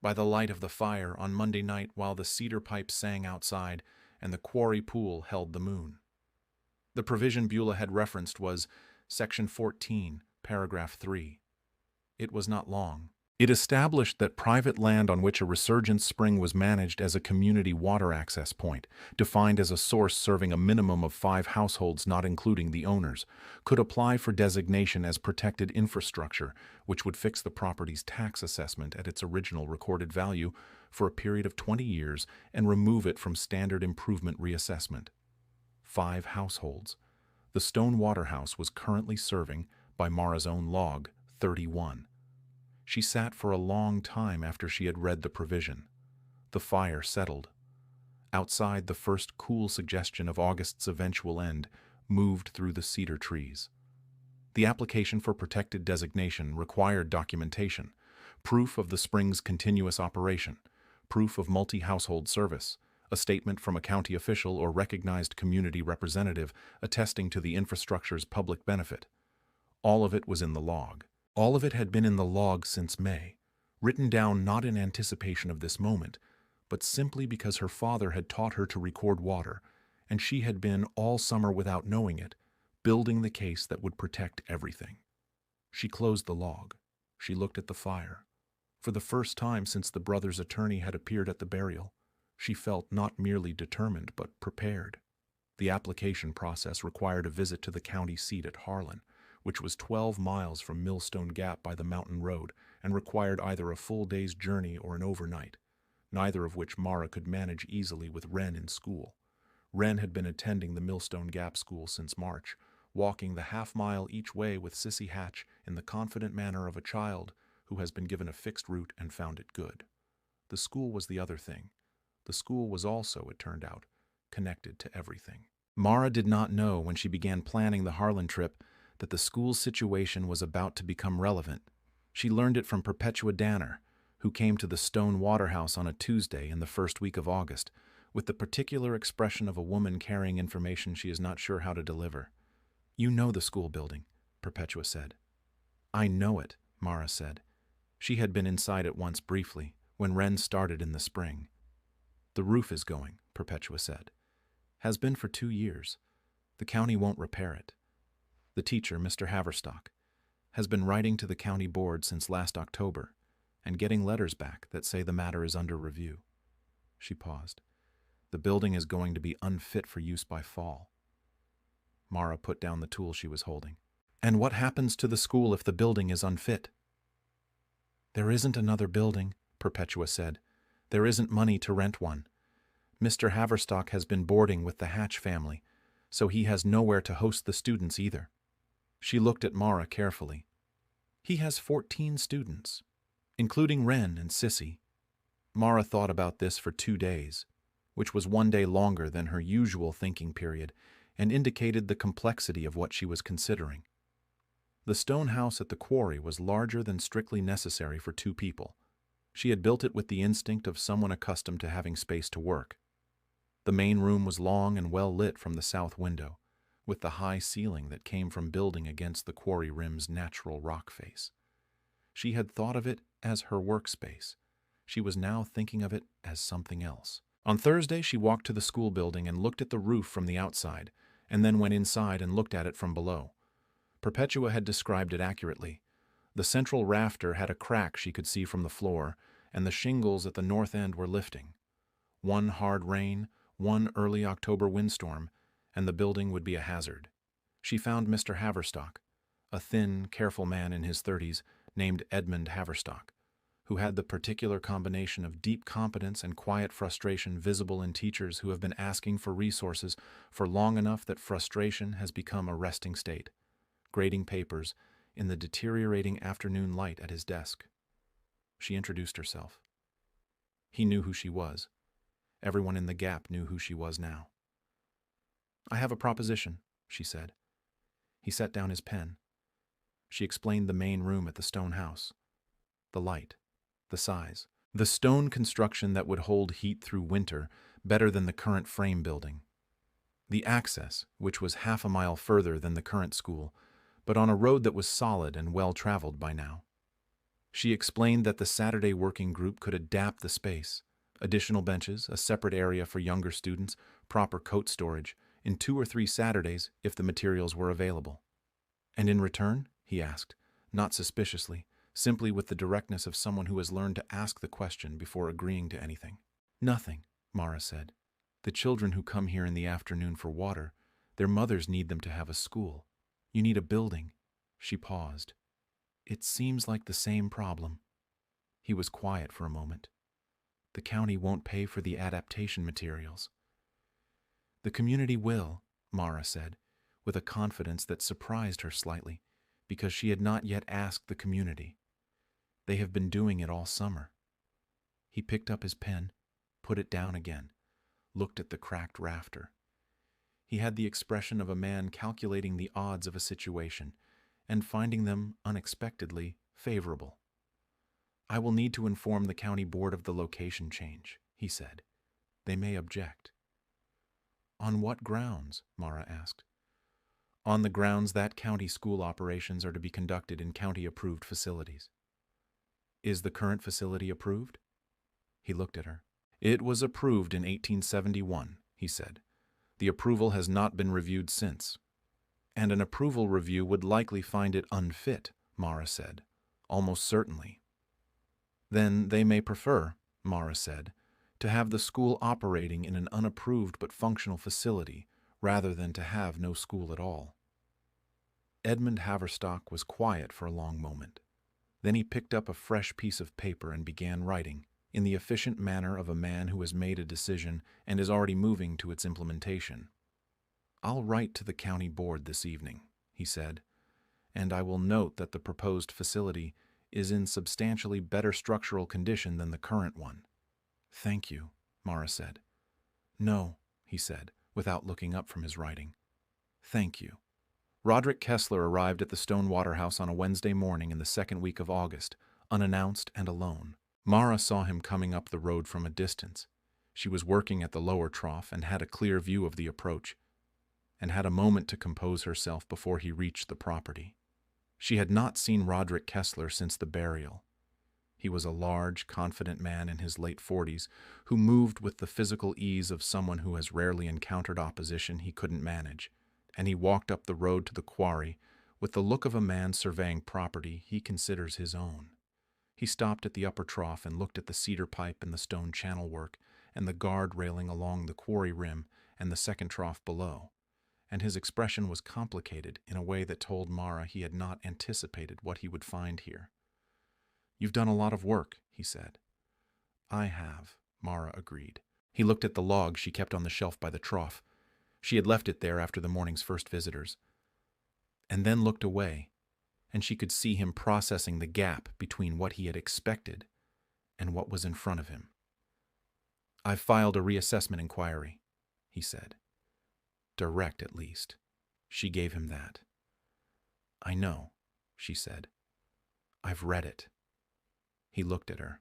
by the light of the fire on Monday night while the cedar pipes sang outside and the quarry pool held the moon. The provision Beulah had referenced was Section 14, Paragraph 3. It was not long. It established that private land on which a resurgence spring was managed as a community water access point, defined as a source serving a minimum of 5 households not including the owners, could apply for designation as protected infrastructure, which would fix the property's tax assessment at its original recorded value for a period of 20 years and remove it from standard improvement reassessment. 5 households. The stone water house was currently serving, by Mara's own log, 31. She sat for a long time after she had read the provision. The fire settled. Outside, the first cool suggestion of August's eventual end moved through the cedar trees. The application for protected designation required documentation, proof of the spring's continuous operation, proof of multi-household service, a statement from a county official or recognized community representative attesting to the infrastructure's public benefit. All of it was in the log. All of it had been in the log since May, written down not in anticipation of this moment, but simply because her father had taught her to record water, and she had been, all summer without knowing it, building the case that would protect everything. She closed the log. She looked at the fire. For the first time since the brother's attorney had appeared at the burial, she felt not merely determined but prepared. The application process required a visit to the county seat at Harlan, which was 12 miles from Millstone Gap by the mountain road and required either a full day's journey or an overnight, neither of which Mara could manage easily with Wren in school. Wren had been attending the Millstone Gap school since March, walking the half-mile each way with Sissy Hatch in the confident manner of a child who has been given a fixed route and found it good. The school was the other thing. The school was also, it turned out, connected to everything. Mara did not know when she began planning the Harlan trip that the school's situation was about to become relevant. She learned it from Perpetua Danner, who came to the Stone Waterhouse on a Tuesday in the first week of August, with the particular expression of a woman carrying information she is not sure how to deliver. "You know the school building," Perpetua said. "I know it," Mara said. She had been inside it once briefly, when Wren started in the spring. "The roof is going," Perpetua said. "Has been for 2 years. The county won't repair it. The teacher, Mr. Haverstock, has been writing to the county board since last October and getting letters back that say the matter is under review." She paused. "The building is going to be unfit for use by fall." Mara put down the tool she was holding. "And what happens to the school if the building is unfit?" "There isn't another building," Perpetua said. "There isn't money to rent one. Mr. Haverstock has been boarding with the Hatch family, so he has nowhere to host the students either. She looked at Mara carefully. He has 14 students, including Wren and Sissy. Mara thought about this for 2 days, which was 1 day longer than her usual thinking period, and indicated the complexity of what she was considering. The stone house at the quarry was larger than strictly necessary for 2 people. She had built it with the instinct of someone accustomed to having space to work. The main room was long and well lit from the south window, with the high ceiling that came from building against the quarry rim's natural rock face. She had thought of it as her workspace. She was now thinking of it as something else. On Thursday, she walked to the school building and looked at the roof from the outside, and then went inside and looked at it from below. Perpetua had described it accurately. The central rafter had a crack she could see from the floor, and the shingles at the north end were lifting. One hard rain, one early October windstorm, and the building would be a hazard. She found Mr. Haverstock, a thin, careful man in his 30s named Edmund Haverstock, who had the particular combination of deep competence and quiet frustration visible in teachers who have been asking for resources for long enough that frustration has become a resting state, grading papers in the deteriorating afternoon light at his desk. She introduced herself. He knew who she was. Everyone in the Gap knew who she was now. "I have a proposition," she said. He set down his pen. She explained the main room at the stone house. The light, the size, the stone construction that would hold heat through winter better than the current frame building. The access, which was 1/2 mile further than the current school, but on a road that was solid and well-traveled by now. She explained that the Saturday working group could adapt the space, additional benches, a separate area for younger students, proper coat storage, in 2 or 3 Saturdays if the materials were available. "And in return?" he asked, not suspiciously, simply with the directness of someone who has learned to ask the question before agreeing to anything. "Nothing," Mara said. "The children who come here in the afternoon for water, their mothers need them to have a school. You need a building." She paused. "It seems like the same problem." He was quiet for a moment. "The county won't pay for the adaptation materials." "The community will," Mara said, with a confidence that surprised her slightly, because she had not yet asked the community. "They have been doing it all summer." He picked up his pen, put it down again, looked at the cracked rafter. He had the expression of a man calculating the odds of a situation and finding them unexpectedly favorable. "I will need to inform the county board of the location change," he said. "They may object." "On what grounds?" Mara asked. "On the grounds that county school operations are to be conducted in county-approved facilities." "Is the current facility approved?" He looked at her. "It was approved in 1871, he said. "The approval has not been reviewed since." "And an approval review would likely find it unfit," Mara said. "Almost certainly." "Then they may prefer," Mara said, "to have the school operating in an unapproved but functional facility rather than to have no school at all." Edmund Haverstock was quiet for a long moment. Then he picked up a fresh piece of paper and began writing, in the efficient manner of a man who has made a decision and is already moving to its implementation. "I'll write to the county board this evening," he said, "and I will note that the proposed facility is in substantially better structural condition than the current one." "Thank you," Mara said. "No," he said, without looking up from his writing. "Thank you." Roderick Kessler arrived at the Stone Waterhouse on a Wednesday morning in the second week of August, unannounced and alone. Mara saw him coming up the road from a distance. She was working at the lower trough and had a clear view of the approach, and had a moment to compose herself before he reached the property. She had not seen Roderick Kessler since the burial. He was a large, confident man in his late 40s who moved with the physical ease of someone who has rarely encountered opposition he couldn't manage, and he walked up the road to the quarry with the look of a man surveying property he considers his own. He stopped at the upper trough and looked at the cedar pipe and the stone channel work and the guard railing along the quarry rim and the second trough below, and his expression was complicated in a way that told Mara he had not anticipated what he would find here. "You've done a lot of work," he said. "I have," Mara agreed. He looked at the log she kept on the shelf by the trough. She had left it there after the morning's first visitors. And then looked away, and she could see him processing the gap between what he had expected and what was in front of him. "I've filed a reassessment inquiry," he said. Direct, at least. She gave him that. "I know," she said. "I've read it." He looked at her.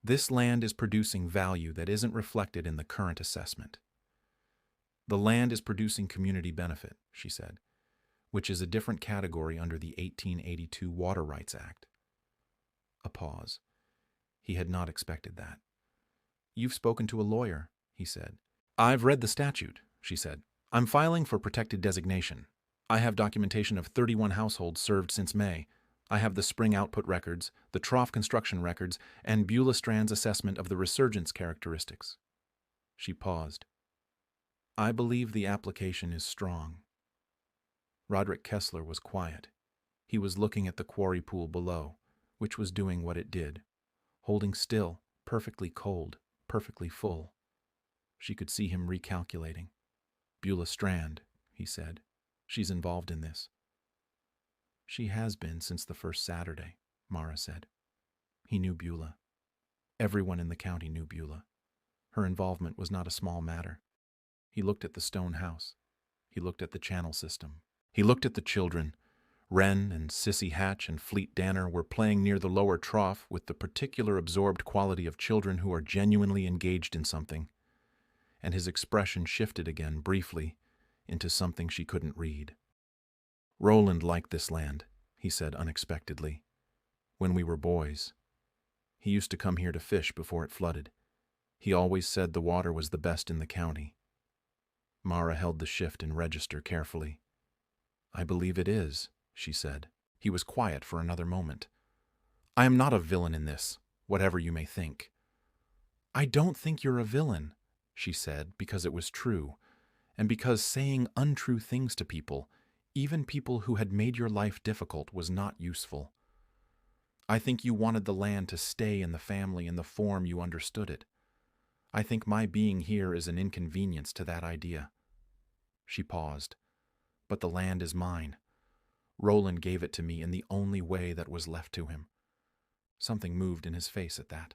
"This land is producing value that isn't reflected in the current assessment. The land is producing community benefit," she said, "which is a different category under the 1882 Water Rights Act." A pause. He had not expected that. "You've spoken to a lawyer," he said. "I've read the statute," she said. "I'm filing for protected designation. I have documentation of 31 households served since May. I have the spring output records, the trough construction records, and Beulah Strand's assessment of the resurgence characteristics." She paused. "I believe the application is strong." Roderick Kessler was quiet. He was looking at the quarry pool below, which was doing what it did, holding still, perfectly cold, perfectly full. She could see him recalculating. "Beulah Strand," he said. "She's involved in this." "She has been since the first Saturday," Mara said. He knew Beulah. Everyone in the county knew Beulah. Her involvement was not a small matter. He looked at the stone house. He looked at the channel system. He looked at the children. Wren and Sissy Hatch and Fleet Danner were playing near the lower trough with the particular absorbed quality of children who are genuinely engaged in something. And his expression shifted again, briefly, into something she couldn't read. "Roland liked this land," he said unexpectedly. "When we were boys. He used to come here to fish before it flooded. He always said the water was the best in the county." Mara held the shift in register carefully. "I believe it is," she said. He was quiet for another moment. "I am not a villain in this, whatever you may think." "I don't think you're a villain," she said, because it was true, and because saying untrue things to people, even people who had made your life difficult, was not useful. "I think you wanted the land to stay in the family in the form you understood it. I think my being here is an inconvenience to that idea." She paused. "But the land is mine. Roland gave it to me in the only way that was left to him." Something moved in his face at that.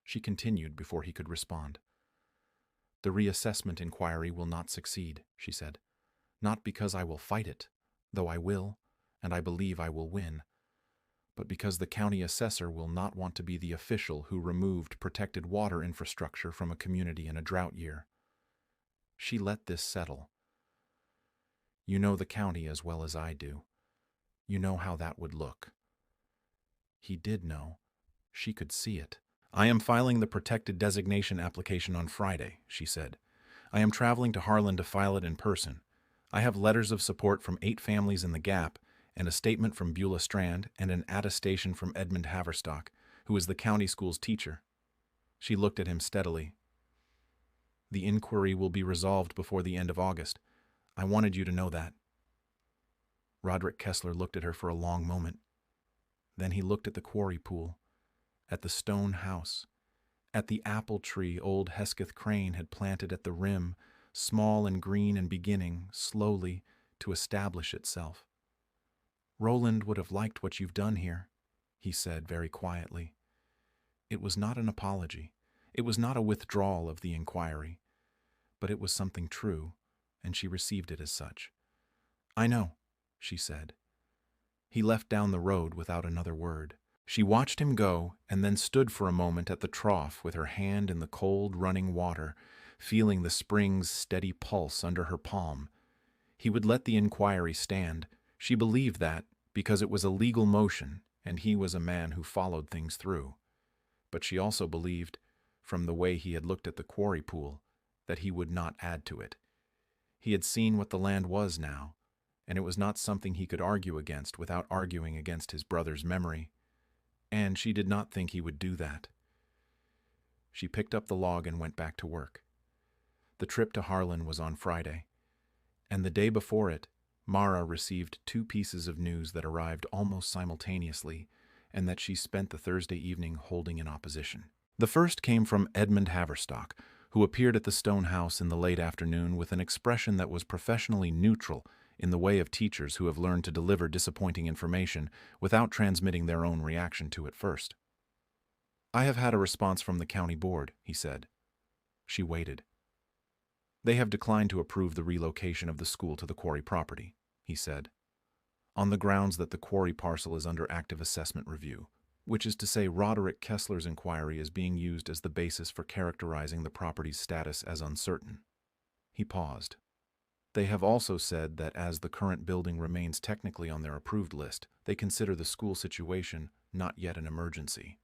She continued before he could respond. "The reassessment inquiry will not succeed," she said. "Not because I will fight it, though I will, and I believe I will win, but because the county assessor will not want to be the official who removed protected water infrastructure from a community in a drought year." She let this settle. "You know the county as well as I do. You know how that would look." He did know. She could see it. "I am filing the protected designation application on Friday," she said. "I am traveling to Harlan to file it in person. I have letters of support from 8 families in the Gap, and a statement from Beulah Strand, and an attestation from Edmund Haverstock, who is the county school's teacher." She looked at him steadily. "The inquiry will be resolved before the end of August. I wanted you to know that." Roderick Kessler looked at her for a long moment. Then he looked at the quarry pool, at the stone house, at the apple tree old Hesketh Crane had planted at the rim, small and green and beginning, slowly, to establish itself. "Roland would have liked what you've done here," he said very quietly. It was not an apology. It was not a withdrawal of the inquiry. But it was something true, and she received it as such. "I know," she said. He left down the road without another word. She watched him go, and then stood for a moment at the trough with her hand in the cold, running water, feeling the spring's steady pulse under her palm. He would let the inquiry stand. She believed that, because it was a legal motion, and he was a man who followed things through. But she also believed, from the way he had looked at the quarry pool, that he would not add to it. He had seen what the land was now, and it was not something he could argue against without arguing against his brother's memory. And she did not think he would do that. She picked up the log and went back to work. The trip to Harlan was on Friday, and the day before it, Mara received 2 pieces of news that arrived almost simultaneously, and that she spent the Thursday evening holding in opposition. The first came from Edmund Haverstock, who appeared at the stone house in the late afternoon with an expression that was professionally neutral in the way of teachers who have learned to deliver disappointing information without transmitting their own reaction to it first. "I have had a response from the county board," he said. She waited. "They have declined to approve the relocation of the school to the Quarry property," he said, "on the grounds that the Quarry parcel is under active assessment review, which is to say Roderick Kessler's inquiry is being used as the basis for characterizing the property's status as uncertain." He paused. "They have also said that as the current building remains technically on their approved list, they consider the school situation not yet an emergency."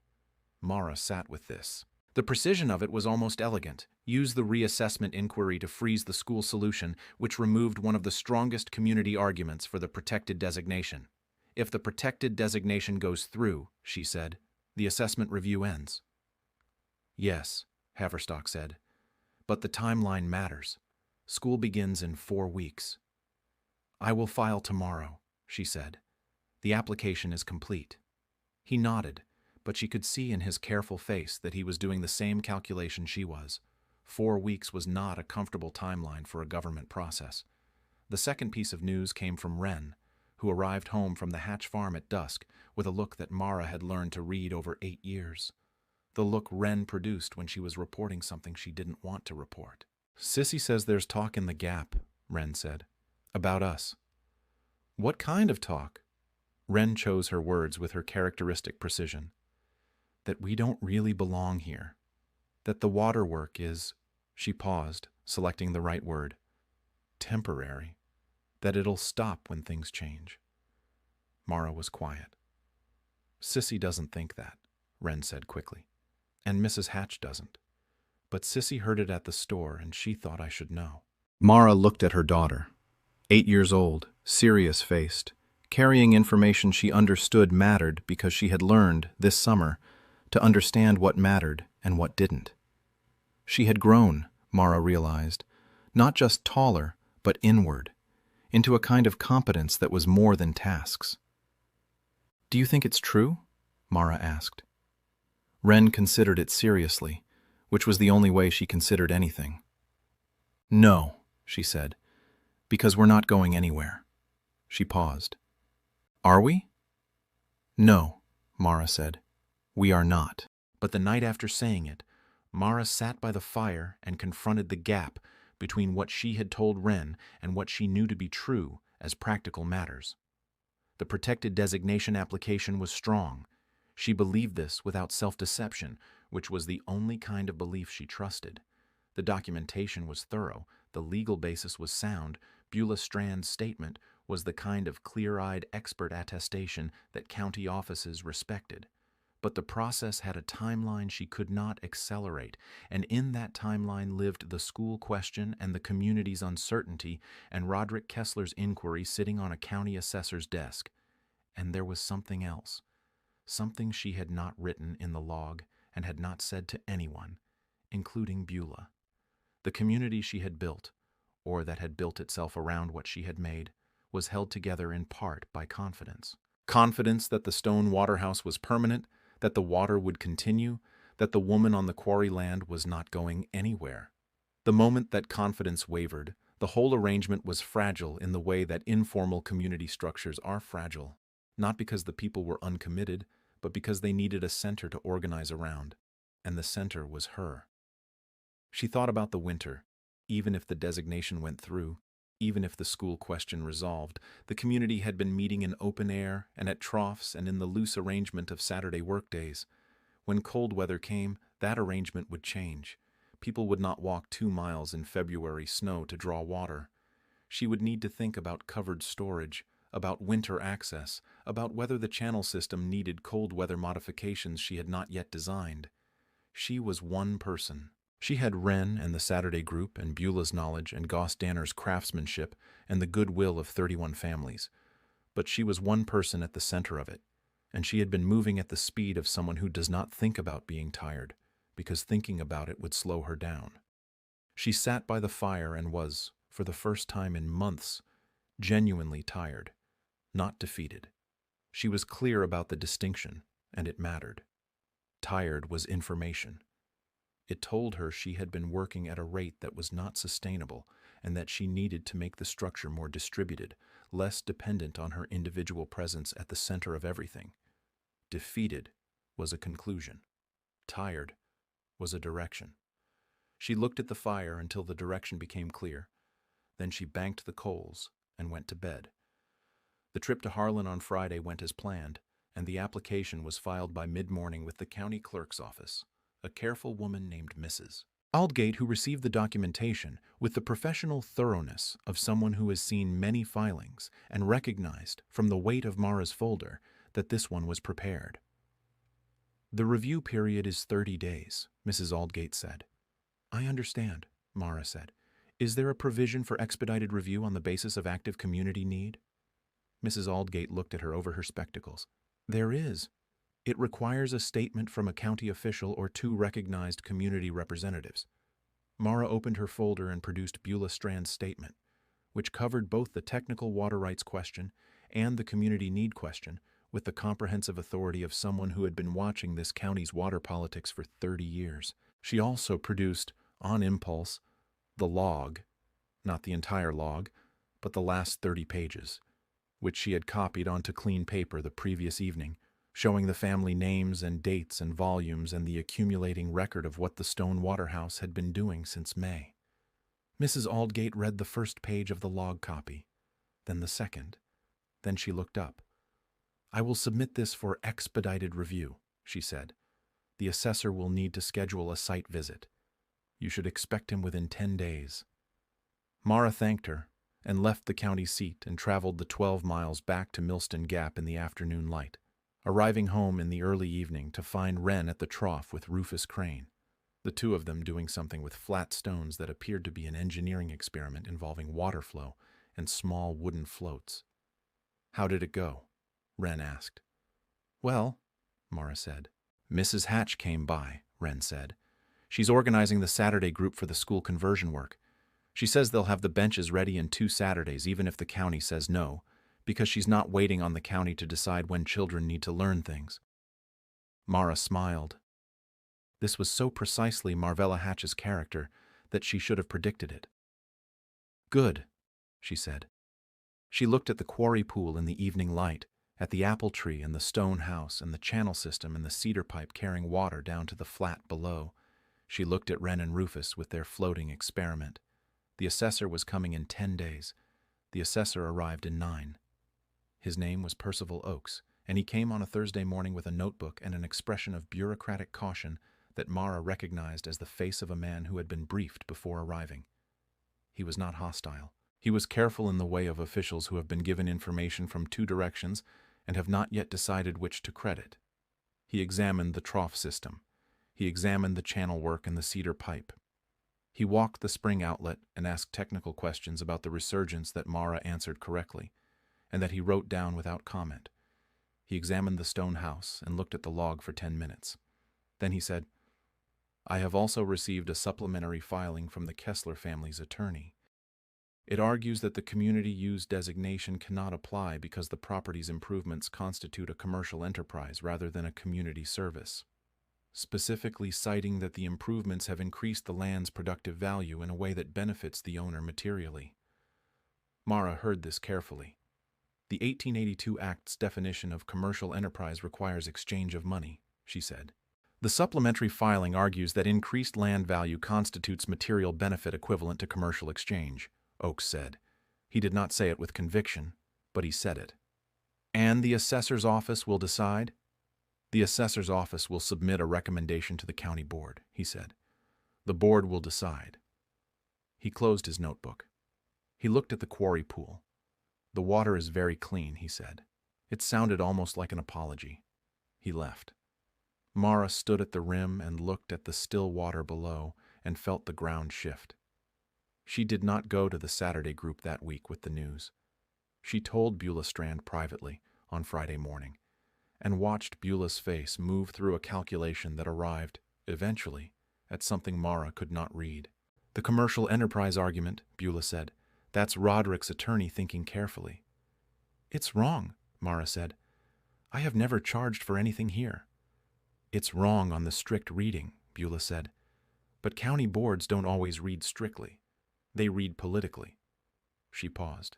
Mara sat with this. The precision of it was almost elegant. Use the reassessment inquiry to freeze the school solution, which removed one of the strongest community arguments for the protected designation. "If the protected designation goes through," she said, "the assessment review ends." "Yes," Haverstock said, "but the timeline matters. School begins in 4 weeks. "I will file tomorrow," she said. "The application is complete." He nodded, but she could see in his careful face that he was doing the same calculation she was. 4 weeks was not a comfortable timeline for a government process. The second piece of news came from Wren, who arrived home from the Hatch farm at dusk with a look that Mara had learned to read over 8 years. The look Wren produced when she was reporting something she didn't want to report. "Sissy says there's talk in the Gap," Wren said. "About us." "What kind of talk?" Wren chose her words with her characteristic precision. "That we don't really belong here. That the water work is," she paused, selecting the right word, "temporary. That it'll stop when things change." Mara was quiet. "Sissy doesn't think that," Wren said quickly. "And Mrs. Hatch doesn't. But Sissy heard it at the store, and she thought I should know." Mara looked at her daughter, 8 years old, serious-faced, carrying information she understood mattered because she had learned, this summer, to understand what mattered and what didn't. She had grown, Mara realized, not just taller, but inward, into a kind of competence that was more than tasks. "Do you think it's true?" Mara asked. Wren considered it seriously, which was the only way she considered anything. "No," she said, "because we're not going anywhere." She paused. "Are we?" "No," Mara said. "We are not." But the night after saying it, Mara sat by the fire and confronted the gap between what she had told Wren and what she knew to be true as practical matters. The protected designation application was strong. She believed this without self-deception, which was the only kind of belief she trusted. The documentation was thorough, the legal basis was sound, Beulah Strand's statement was the kind of clear-eyed expert attestation that county offices respected. But the process had a timeline she could not accelerate, and in that timeline lived the school question and the community's uncertainty and Roderick Kessler's inquiry sitting on a county assessor's desk. And there was something else, something she had not written in the log and had not said to anyone, including Beulah. The community she had built, or that had built itself around what she had made, was held together in part by confidence. Confidence that the stone waterhouse was permanent, that the water would continue, that the woman on the quarry land was not going anywhere. The moment that confidence wavered, the whole arrangement was fragile in the way that informal community structures are fragile, not because the people were uncommitted, but because they needed a center to organize around, and the center was her. She thought about the winter. Even if the designation went through, even if the school question resolved, the community had been meeting in open air and at troughs and in the loose arrangement of Saturday workdays. When cold weather came, that arrangement would change. People would not walk 2 miles in February snow to draw water. She would need to think about covered storage, about winter access, about whether the channel system needed cold weather modifications she had not yet designed. She was one person. She had Wren and the Saturday group and Beulah's knowledge and Goss Danner's craftsmanship and the goodwill of 31 families. But she was one person at the center of it, and she had been moving at the speed of someone who does not think about being tired, because thinking about it would slow her down. She sat by the fire and was, for the first time in months, genuinely tired, not defeated. She was clear about the distinction, and it mattered. Tired was information. It told her she had been working at a rate that was not sustainable and that she needed to make the structure more distributed, less dependent on her individual presence at the center of everything. Defeated was a conclusion. Tired was a direction. She looked at the fire until the direction became clear. Then she banked the coals and went to bed. The trip to Harlan on Friday went as planned, and the application was filed by mid-morning with the county clerk's office, a careful woman named Mrs. Aldgate, who received the documentation with the professional thoroughness of someone who has seen many filings and recognized from the weight of Mara's folder that this one was prepared. "The review period is 30 days, Mrs. Aldgate said. "I understand," Mara said. "Is there a provision for expedited review on the basis of active community need?" Mrs. Aldgate looked at her over her spectacles. "There is. It requires a statement from a county official or 2 recognized community representatives." Mara opened her folder and produced Beulah Strand's statement, which covered both the technical water rights question and the community need question with the comprehensive authority of someone who had been watching this county's water politics for 30 years. She also produced, on impulse, the log, not the entire log, but the last 30 pages, which she had copied onto clean paper the previous evening, showing the family names and dates and volumes and the accumulating record of what the Stone Waterhouse had been doing since May. Mrs. Aldgate read the first page of the log copy, then the second. Then she looked up. "I will submit this for expedited review," she said. "The assessor will need to schedule a site visit. You should expect him within 10 days. Mara thanked her and left the county seat and traveled the 12 miles back to Millstone Gap in the afternoon light, arriving home in the early evening to find Wren at the trough with Rufus Crane, the 2 of them doing something with flat stones that appeared to be an engineering experiment involving water flow and small wooden floats. "How did it go?" Wren asked. "Well," Mara said. "Mrs. Hatch came by," Wren said. "She's organizing the Saturday group for the school conversion work. She says they'll have the benches ready in 2 Saturdays even if the county says no, because she's not waiting on the county to decide when children need to learn things." Mara smiled. This was so precisely Marvella Hatch's character that she should have predicted it. "Good," she said. She looked at the quarry pool in the evening light, at the apple tree and the stone house and the channel system and the cedar pipe carrying water down to the flat below. She looked at Wren and Rufus with their floating experiment. The assessor was coming in 10 days. The assessor arrived in 9. His name was Percival Oakes, and he came on a Thursday morning with a notebook and an expression of bureaucratic caution that Mara recognized as the face of a man who had been briefed before arriving. He was not hostile. He was careful in the way of officials who have been given information from 2 directions and have not yet decided which to credit. He examined the trough system. He examined the channel work and the cedar pipe. He walked the spring outlet and asked technical questions about the resurgence that Mara answered correctly, and that he wrote down without comment. He examined the stone house and looked at the log for 10 minutes. Then he said, "I have also received a supplementary filing from the Kessler family's attorney. It argues that the community use designation cannot apply because the property's improvements constitute a commercial enterprise rather than a community service, specifically citing that the improvements have increased the land's productive value in a way that benefits the owner materially." Mara heard this carefully. "The 1882 Act's definition of commercial enterprise requires exchange of money," she said. "The supplementary filing argues that increased land value constitutes material benefit equivalent to commercial exchange," Oakes said. He did not say it with conviction, but he said it. "And the assessor's office will decide?" "The assessor's office will submit a recommendation to the county board," he said. "The board will decide." He closed his notebook. He looked at the quarry pool. "The water is very clean," he said. It sounded almost like an apology. He left. Mara stood at the rim and looked at the still water below and felt the ground shift. She did not go to the Saturday group that week with the news. She told Beulah Strand privately on Friday morning, and watched Beulah's face move through a calculation that arrived, eventually, at something Mara could not read. "The commercial enterprise argument," Beulah said. "That's Roderick's attorney thinking carefully." "It's wrong," Mara said. "I have never charged for anything here." "It's wrong on the strict reading," Beulah said. But county boards don't always read strictly. They read politically. She paused.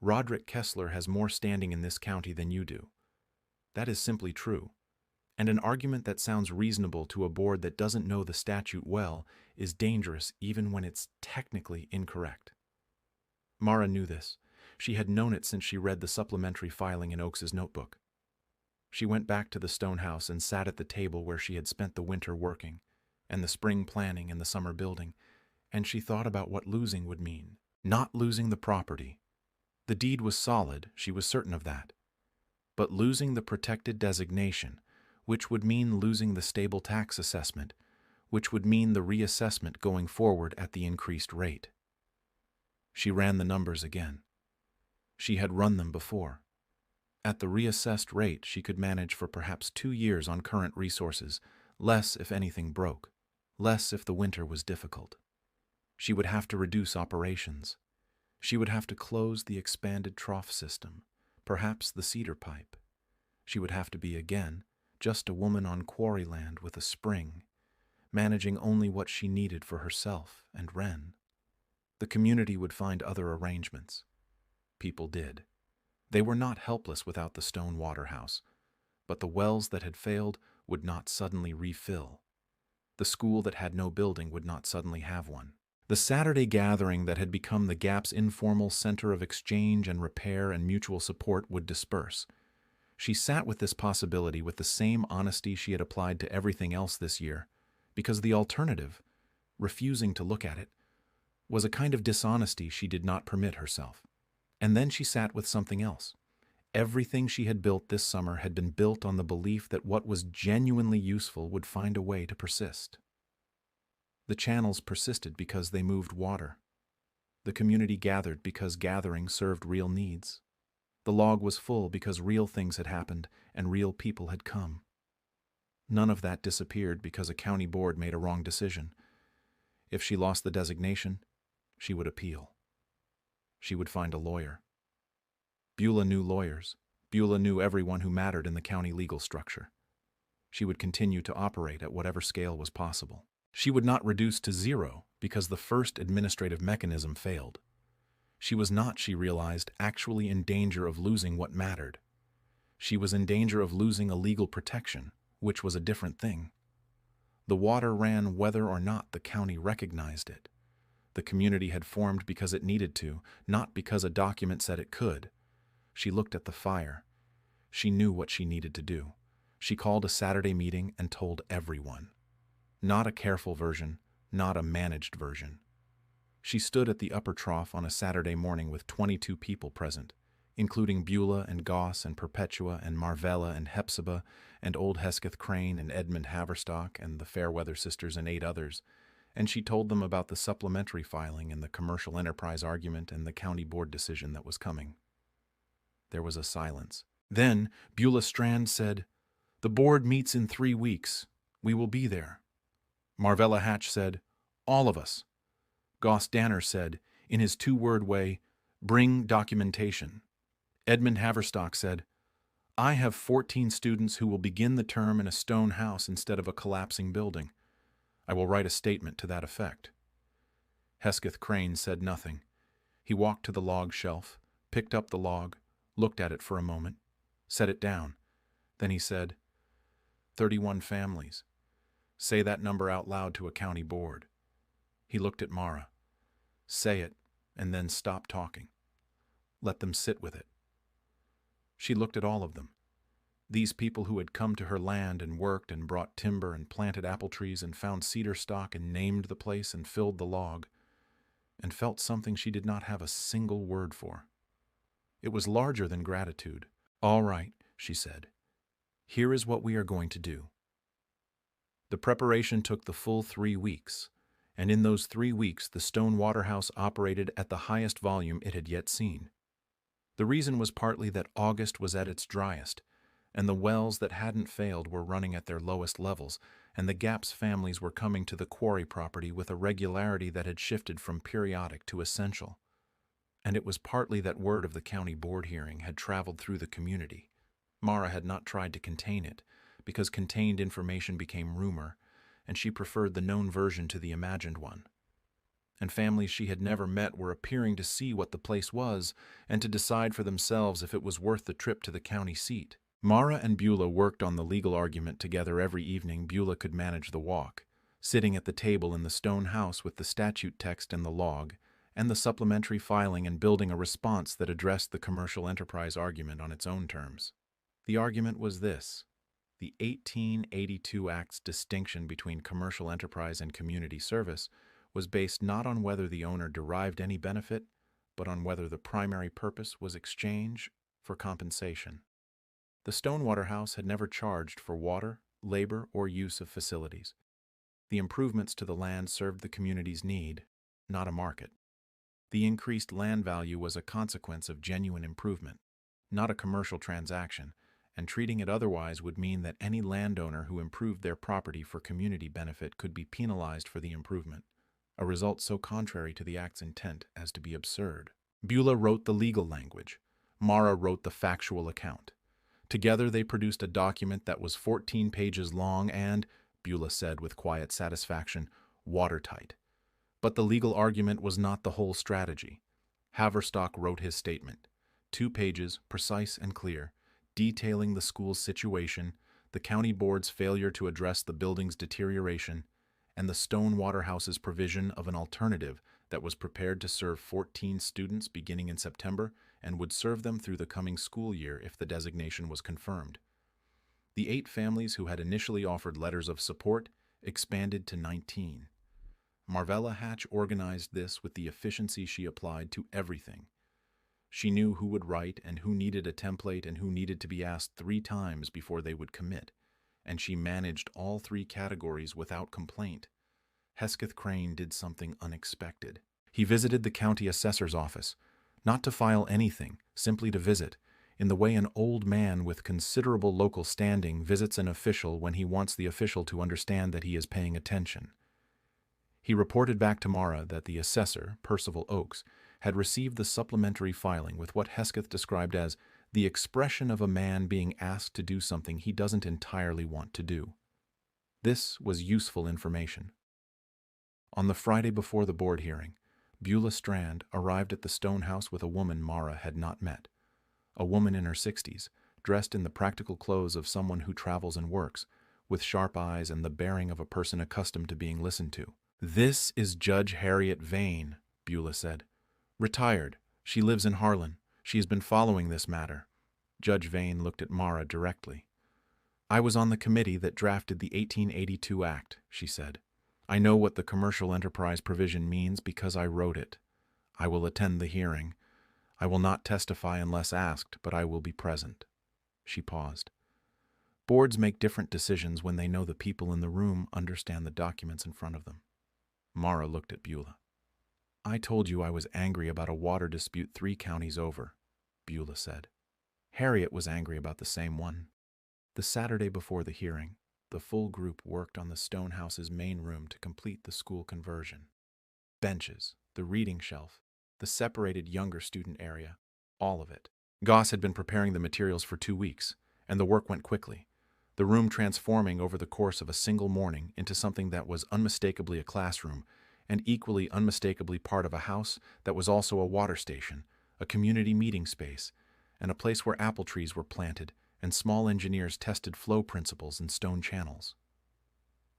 Roderick Kessler has more standing in this county than you do. That is simply true. And an argument that sounds reasonable to a board that doesn't know the statute well is dangerous even when it's technically incorrect. Mara knew this. She had known it since she read the supplementary filing in Oakes's notebook. She went back to the stone house and sat at the table where she had spent the winter working, and the spring planning and the summer building, and she thought about what losing would mean. Not losing the property. The deed was solid, she was certain of that. But losing the protected designation, which would mean losing the stable tax assessment, which would mean the reassessment going forward at the increased rate. She ran the numbers again. She had run them before. At the reassessed rate, she could manage for perhaps 2 years on current resources, less if anything broke, less if the winter was difficult. She would have to reduce operations. She would have to close the expanded trough system, perhaps the cedar pipe. She would have to be again just a woman on quarry land with a spring, managing only what she needed for herself and Wren. The community would find other arrangements. People did. They were not helpless without the stone water house, but the wells that had failed would not suddenly refill. The school that had no building would not suddenly have one. The Saturday gathering that had become the Gap's informal center of exchange and repair and mutual support would disperse. She sat with this possibility with the same honesty she had applied to everything else this year, because the alternative, refusing to look at it, was a kind of dishonesty she did not permit herself. And then she sat with something else. Everything she had built this summer had been built on the belief that what was genuinely useful would find a way to persist. The channels persisted because they moved water. The community gathered because gathering served real needs. The log was full because real things had happened and real people had come. None of that disappeared because a county board made a wrong decision. If she lost the designation, she would appeal. She would find a lawyer. Beulah knew lawyers. Beulah knew everyone who mattered in the county legal structure. She would continue to operate at whatever scale was possible. She would not reduce to zero because the first administrative mechanism failed. She was not, she realized, actually in danger of losing what mattered. She was in danger of losing a legal protection, which was a different thing. The water ran whether or not the county recognized it. The community had formed because it needed to, not because a document said it could. She looked at the fire. She knew what she needed to do. She called a Saturday meeting and told everyone. Not a careful version, not a managed version. She stood at the upper trough on a Saturday morning with 22 people present, including Beulah and Goss and Perpetua and Marvella and Hepzibah and old Hesketh Crane and Edmund Haverstock and the Fairweather sisters and 8 others, and she told them about the supplementary filing and the commercial enterprise argument and the county board decision that was coming. There was a silence. Then Beulah Strand said, "The board meets in 3 weeks. We will be there." Marvella Hatch said, "All of us." Goss Danner said, in his 2-word way, "Bring documentation." Edmund Haverstock said, "I have 14 students who will begin the term in a stone house instead of a collapsing building. I will write a statement to that effect." Hesketh Crane said nothing. He walked to the log shelf, picked up the log, looked at it for a moment, set it down. Then he said, 31 families. Say that number out loud to a county board." He looked at Mara. "Say it, and then stop talking. Let them sit with it." She looked at all of them. These people who had come to her land and worked and brought timber and planted apple trees and found cedar stock and named the place and filled the log, and felt something she did not have a single word for. It was larger than gratitude. "All right," she said. "Here is what we are going to do." The preparation took the full 3 weeks, and in those 3 weeks the stone waterhouse operated at the highest volume it had yet seen. The reason was partly that August was at its driest, and the wells that hadn't failed were running at their lowest levels, and the Gap's families were coming to the quarry property with a regularity that had shifted from periodic to essential. And it was partly that word of the county board hearing had traveled through the community. Mara had not tried to contain it, because contained information became rumor, and she preferred the known version to the imagined one. And families she had never met were appearing to see what the place was and to decide for themselves if it was worth the trip to the county seat. Mara and Beulah worked on the legal argument together every evening. Beulah could manage the walk, sitting at the table in the stone house with the statute text and the log, and the supplementary filing and building a response that addressed the commercial enterprise argument on its own terms. The argument was this: the 1882 Act's distinction between commercial enterprise and community service was based not on whether the owner derived any benefit, but on whether the primary purpose was exchange for compensation. The Stonewater House had never charged for water, labor, or use of facilities. The improvements to the land served the community's need, not a market. The increased land value was a consequence of genuine improvement, not a commercial transaction, and treating it otherwise would mean that any landowner who improved their property for community benefit could be penalized for the improvement, a result so contrary to the Act's intent as to be absurd. Beulah wrote the legal language. Mara wrote the factual account. Together they produced a document that was 14 pages long and, Beulah said with quiet satisfaction, watertight. But the legal argument was not the whole strategy. Haverstock wrote his statement, 2 pages, precise and clear, detailing the school's situation, the county board's failure to address the building's deterioration, and the Stonewater House's provision of an alternative that was prepared to serve 14 students beginning in September and would serve them through the coming school year if the designation was confirmed. The 8 families who had initially offered letters of support expanded to 19. Marvella Hatch organized this with the efficiency she applied to everything. She knew who would write and who needed a template and who needed to be asked 3 times before they would commit, and she managed all 3 categories without complaint. Hesketh Crane did something unexpected. He visited the county assessor's office, not to file anything, simply to visit, in the way an old man with considerable local standing visits an official when he wants the official to understand that he is paying attention. He reported back to Mara that the assessor, Percival Oakes, had received the supplementary filing with what Hesketh described as the expression of a man being asked to do something he doesn't entirely want to do. This was useful information. On the Friday before the board hearing, Beulah Strand arrived at the stone house with a woman Mara had not met, a woman in her 60s, dressed in the practical clothes of someone who travels and works, with sharp eyes and the bearing of a person accustomed to being listened to. "This is Judge Harriet Vane," Beulah said. "Retired. She lives in Harlan. She has been following this matter." Judge Vane looked at Mara directly. "I was on the committee that drafted the 1882 Act," she said. "I know what the commercial enterprise provision means because I wrote it. I will attend the hearing. I will not testify unless asked, but I will be present." She paused. Boards make different decisions when they know the people in the room understand the documents in front of them. Mara looked at Beulah. "I told you I was angry about a water dispute 3 counties over," Beulah said. Harriet was angry about the same one. The Saturday before the hearing, the full group worked on the stone house's main room to complete the school conversion. Benches, the reading shelf, the separated younger student area, all of it. Goss had been preparing the materials for 2 weeks, and the work went quickly, the room transforming over the course of a single morning into something that was unmistakably a classroom and equally unmistakably part of a house that was also a water station, a community meeting space, and a place where apple trees were planted and small engineers tested flow principles in stone channels.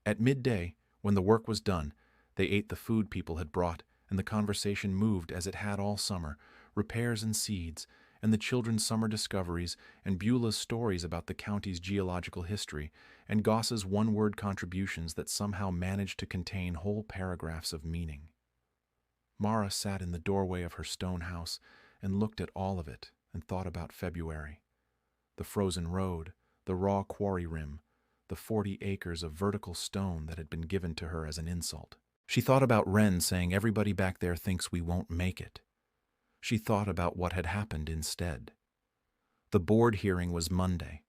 At midday, when the work was done, they ate the food people had brought, and the conversation moved as it had all summer, repairs and seeds, and the children's summer discoveries, and Beulah's stories about the county's geological history, and Goss's one-word contributions that somehow managed to contain whole paragraphs of meaning. Mara sat in the doorway of her stone house and looked at all of it and thought about February. The frozen road, the raw quarry rim, the 40 acres of vertical stone that had been given to her as an insult. She thought about Wren saying everybody back there thinks we won't make it. She thought about what had happened instead. The board hearing was Monday.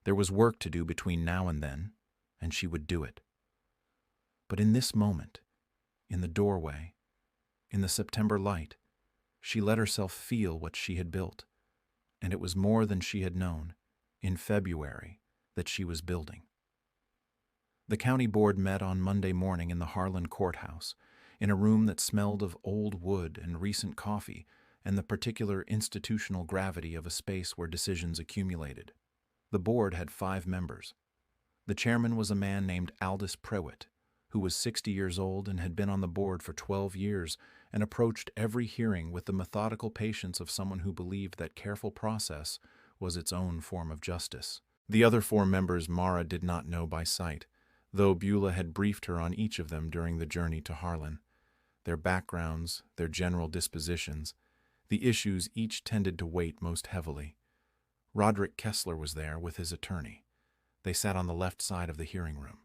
There was work to do between now and then, and she would do it. But in this moment, in the doorway, in the September light, she let herself feel what she had built, and it was more than she had known, in February, that she was building. The county board met on Monday morning in the Harlan courthouse, in a room that smelled of old wood and recent coffee and the particular institutional gravity of a space where decisions accumulated. The board had 5 members. The chairman was a man named Aldous Prewitt, who was 60 years old and had been on the board for 12 years and approached every hearing with the methodical patience of someone who believed that careful process was its own form of justice. The other 4 members Mara did not know by sight, though Beulah had briefed her on each of them during the journey to Harlan. Their backgrounds, their general dispositions, the issues each tended to weight most heavily. Roderick Kessler was there with his attorney. They sat on the left side of the hearing room.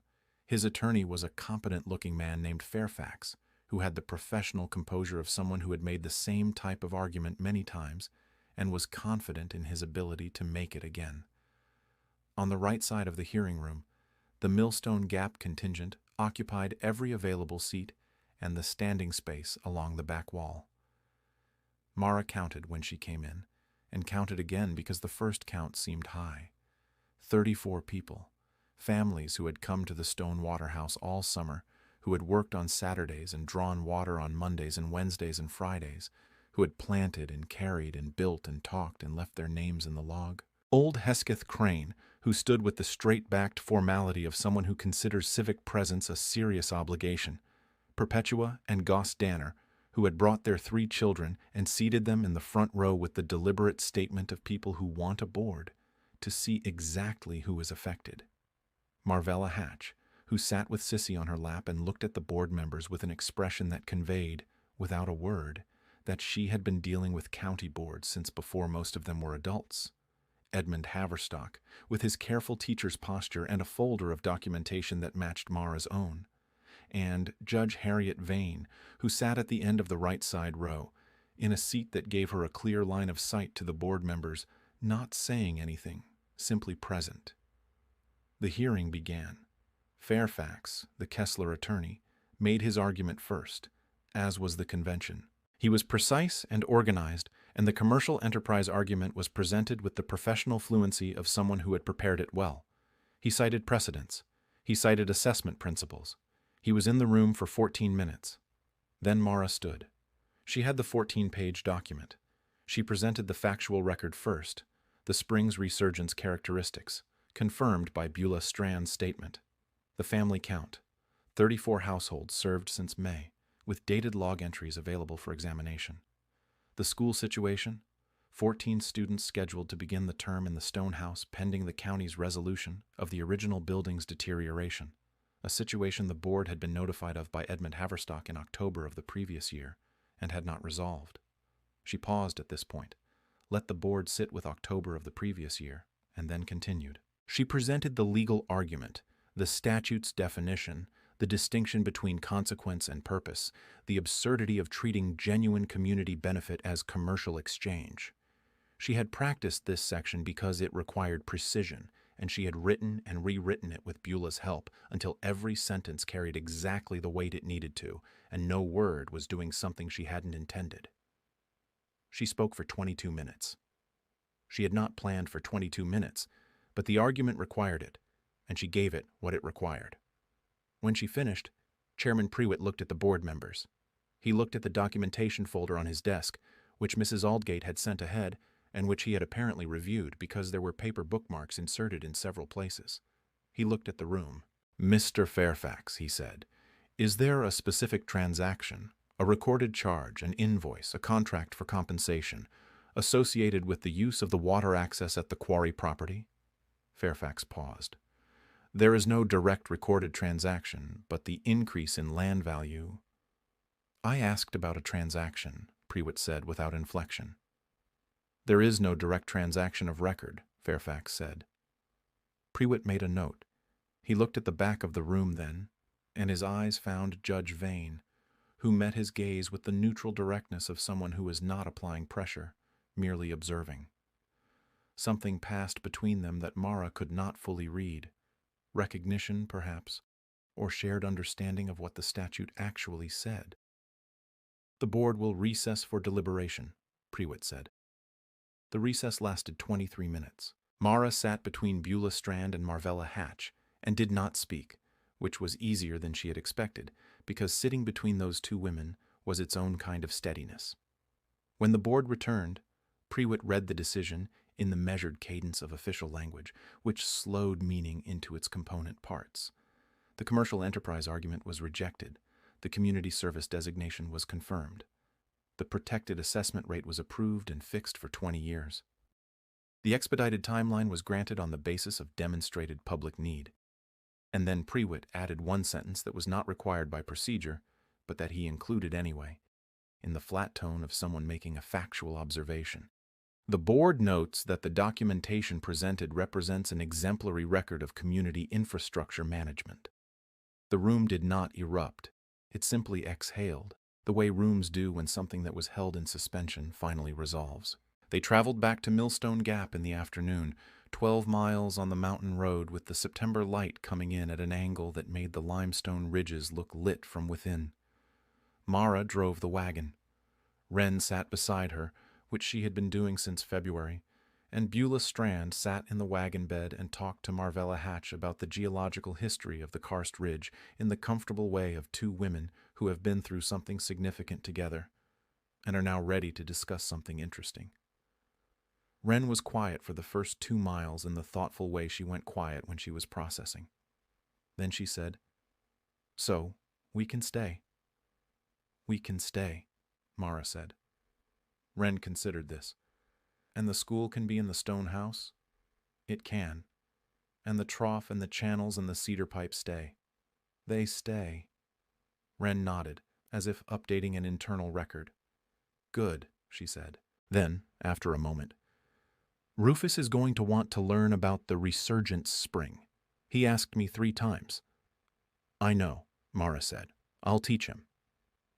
His attorney was a competent-looking man named Fairfax, who had the professional composure of someone who had made the same type of argument many times and was confident in his ability to make it again. On the right side of the hearing room, the Millstone Gap contingent occupied every available seat and the standing space along the back wall. Mara counted when she came in, and counted again because the first count seemed high. 34 people, families who had come to the Stone Waterhouse all summer, who had worked on Saturdays and drawn water on Mondays and Wednesdays and Fridays, who had planted and carried and built and talked and left their names in the log. Old Hesketh Crane, who stood with the straight-backed formality of someone who considers civic presence a serious obligation. Perpetua and Goss Danner, who had brought their 3 children and seated them in the front row with the deliberate statement of people who want a board, to see exactly who is affected. Marvella Hatch, who sat with Sissy on her lap and looked at the board members with an expression that conveyed, without a word, that she had been dealing with county boards since before most of them were adults. Edmund Haverstock, with his careful teacher's posture and a folder of documentation that matched Mara's own. And Judge Harriet Vane, who sat at the end of the right side row, in a seat that gave her a clear line of sight to the board members, not saying anything, simply present. The hearing began. Fairfax, the Kessler attorney, made his argument first, as was the convention. He was precise and organized, and the commercial enterprise argument was presented with the professional fluency of someone who had prepared it well. He cited precedents. He cited assessment principles. He was in the room for 14 minutes. Then Mara stood. She had the 14-page document. She presented the factual record first, the spring's resurgence characteristics, confirmed by Beulah Strand's statement. The family count, 34 households served since May, with dated log entries available for examination. The school situation, 14 students scheduled to begin the term in the Stone House pending the county's resolution of the original building's deterioration, a situation the board had been notified of by Edmund Haverstock in October of the previous year and had not resolved. She paused at this point, let the board sit with October of the previous year, and then continued. She presented the legal argument, the statute's definition, the distinction between consequence and purpose, the absurdity of treating genuine community benefit as commercial exchange. She had practiced this section because it required precision, and she had written and rewritten it with Beulah's help until every sentence carried exactly the weight it needed to, and no word was doing something she hadn't intended. She spoke for 22 minutes. She had not planned for 22 minutes, but the argument required it, and she gave it what it required. When she finished, Chairman Prewitt looked at the board members. He looked at the documentation folder on his desk, which Mrs. Aldgate had sent ahead, and which he had apparently reviewed because there were paper bookmarks inserted in several places. He looked at the room. "Mr. Fairfax," he said, "is there a specific transaction, a recorded charge, an invoice, a contract for compensation, associated with the use of the water access at the Quarry property?" Fairfax paused. "There is no direct recorded transaction, but the increase in land value—" "I asked about a transaction," Prewitt said without inflection. "There is no direct transaction of record," Fairfax said. Prewitt made a note. He looked at the back of the room then, and his eyes found Judge Vane, who met his gaze with the neutral directness of someone who is not applying pressure, merely observing. Something passed between them that Mara could not fully read. Recognition, perhaps, or shared understanding of what the statute actually said. "The board will recess for deliberation," Prewitt said. The recess lasted 23 minutes. Mara sat between Beulah Strand and Marvella Hatch, and did not speak, which was easier than she had expected, because sitting between those two women was its own kind of steadiness. When the board returned, Prewitt read the decision in the measured cadence of official language, which slowed meaning into its component parts. The commercial enterprise argument was rejected. The community service designation was confirmed. The protected assessment rate was approved and fixed for 20 years. The expedited timeline was granted on the basis of demonstrated public need. And then Prewitt added one sentence that was not required by procedure, but that he included anyway, in the flat tone of someone making a factual observation. The board notes that the documentation presented represents an exemplary record of community infrastructure management. The room did not erupt. It simply exhaled, the way rooms do when something that was held in suspension finally resolves. They traveled back to Millstone Gap in the afternoon, 12 miles on the mountain road with the September light coming in at an angle that made the limestone ridges look lit from within. Mara drove the wagon. Wren sat beside her, which she had been doing since February, and Beulah Strand sat in the wagon bed and talked to Marvella Hatch about the geological history of the karst ridge in the comfortable way of two women who have been through something significant together and are now ready to discuss something interesting. Wren was quiet for the first 2 miles in the thoughtful way she went quiet when she was processing. Then she said, "So, we can stay." "We can stay," Mara said. Wren considered this. "And the school can be in the stone house?" "It can. And the trough and the channels and the cedar pipe stay." "They stay." Wren nodded, as if updating an internal record. "Good," she said. Then, after a moment, "Rufus is going to want to learn about the resurgent spring. He asked me 3 times. "I know," Mara said. "I'll teach him."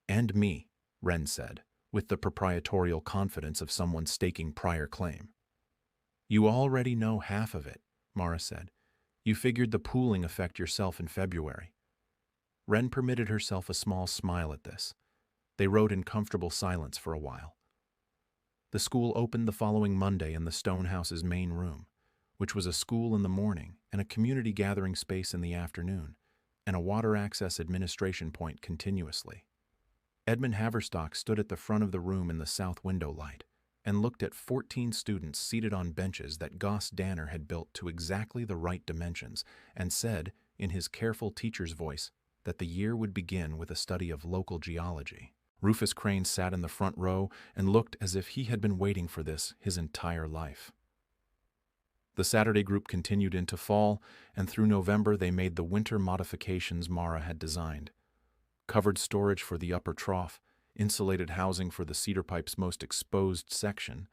"And me," Wren said, with the proprietorial confidence of someone staking prior claim. "You already know half of it," Mara said. "You figured the pooling effect yourself in February." Wren permitted herself a small smile at this. They rode in comfortable silence for a while. The school opened the following Monday in the Stonehouse's main room, which was a school in the morning and a community gathering space in the afternoon, and a water access administration point continuously. Edmund Haverstock stood at the front of the room in the south window light and looked at 14 students seated on benches that Goss Danner had built to exactly the right dimensions and said, in his careful teacher's voice, that the year would begin with a study of local geology. Rufus Crane sat in the front row and looked as if he had been waiting for this his entire life. The Saturday group continued into fall, and through November they made the winter modifications Mara had designed. Covered storage for the upper trough, insulated housing for the cedar pipe's most exposed section,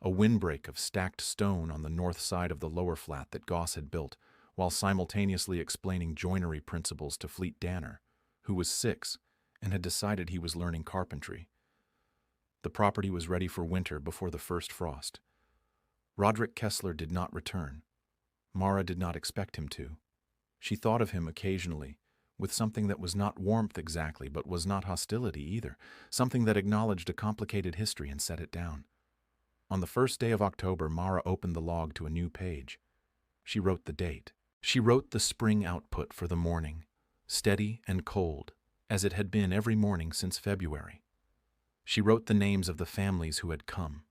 a windbreak of stacked stone on the north side of the lower flat that Goss had built, while simultaneously explaining joinery principles to Fleet Danner, who was 6 and had decided he was learning carpentry. The property was ready for winter before the first frost. Roderick Kessler did not return. Mara did not expect him to. She thought of him occasionally, with something that was not warmth exactly, but was not hostility either, something that acknowledged a complicated history and set it down. On the first day of October, Mara opened the log to a new page. She wrote the date. She wrote the spring output for the morning, steady and cold, as it had been every morning since February. She wrote the names of the families who had come.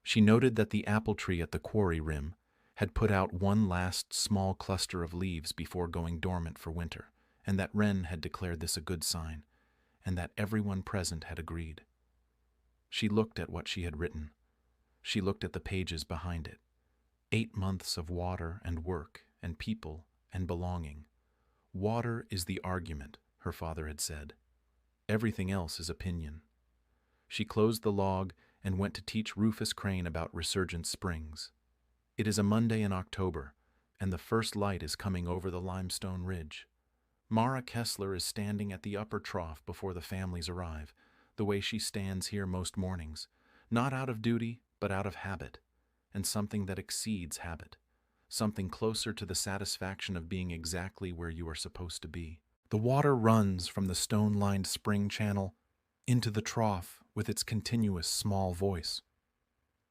She noted that the apple tree at the quarry rim had put out one last small cluster of leaves before going dormant for winter, and that Wren had declared this a good sign, and that everyone present had agreed. She looked at what she had written. She looked at the pages behind it. 8 months of water and work and people and belonging. Water is the argument, her father had said. Everything else is opinion. She closed the log and went to teach Rufus Crane about resurgent springs. It is a Monday in October, and the first light is coming over the limestone ridge. Mara Kessler is standing at the upper trough before the families arrive, the way she stands here most mornings, not out of duty, but out of habit, and something that exceeds habit, something closer to the satisfaction of being exactly where you are supposed to be. The water runs from the stone-lined spring channel into the trough with its continuous small voice.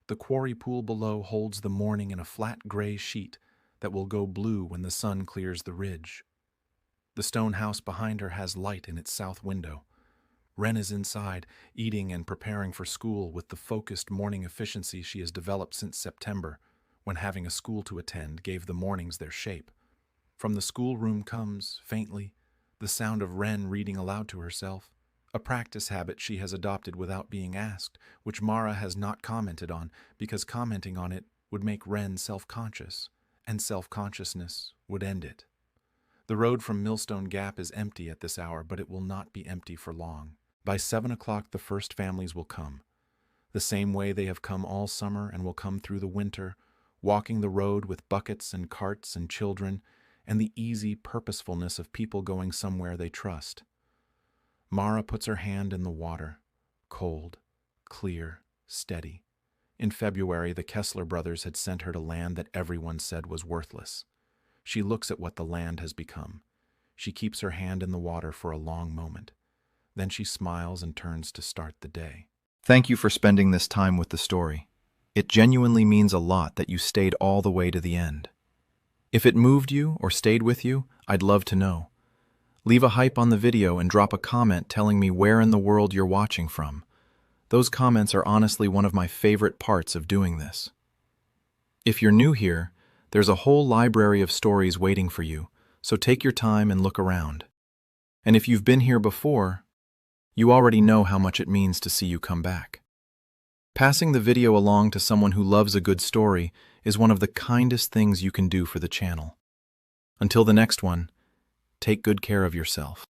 The quarry pool below holds the morning in a flat gray sheet that will go blue when the sun clears the ridge. The stone house behind her has light in its south window. Wren is inside, eating and preparing for school with the focused morning efficiency she has developed since September, when having a school to attend gave the mornings their shape. From the schoolroom comes, faintly, the sound of Wren reading aloud to herself, a practice habit she has adopted without being asked, which Mara has not commented on, because commenting on it would make Wren self-conscious, and self-consciousness would end it. The road from Millstone Gap is empty at this hour, but it will not be empty for long. By 7 o'clock the first families will come, the same way they have come all summer and will come through the winter, walking the road with buckets and carts and children, and the easy purposefulness of people going somewhere they trust. Mara puts her hand in the water, cold, clear, steady. In February, the Kessler brothers had sent her to land that everyone said was worthless. She looks at what the land has become. She keeps her hand in the water for a long moment. Then she smiles and turns to start the day. Thank you for spending this time with the story. It genuinely means a lot that you stayed all the way to the end. If it moved you or stayed with you, I'd love to know. Leave a hype on the video and drop a comment telling me where in the world you're watching from. Those comments are honestly one of my favorite parts of doing this. If you're new here, there's a whole library of stories waiting for you, so take your time and look around. And if you've been here before, you already know how much it means to see you come back. Passing the video along to someone who loves a good story is one of the kindest things you can do for the channel. Until the next one, take good care of yourself.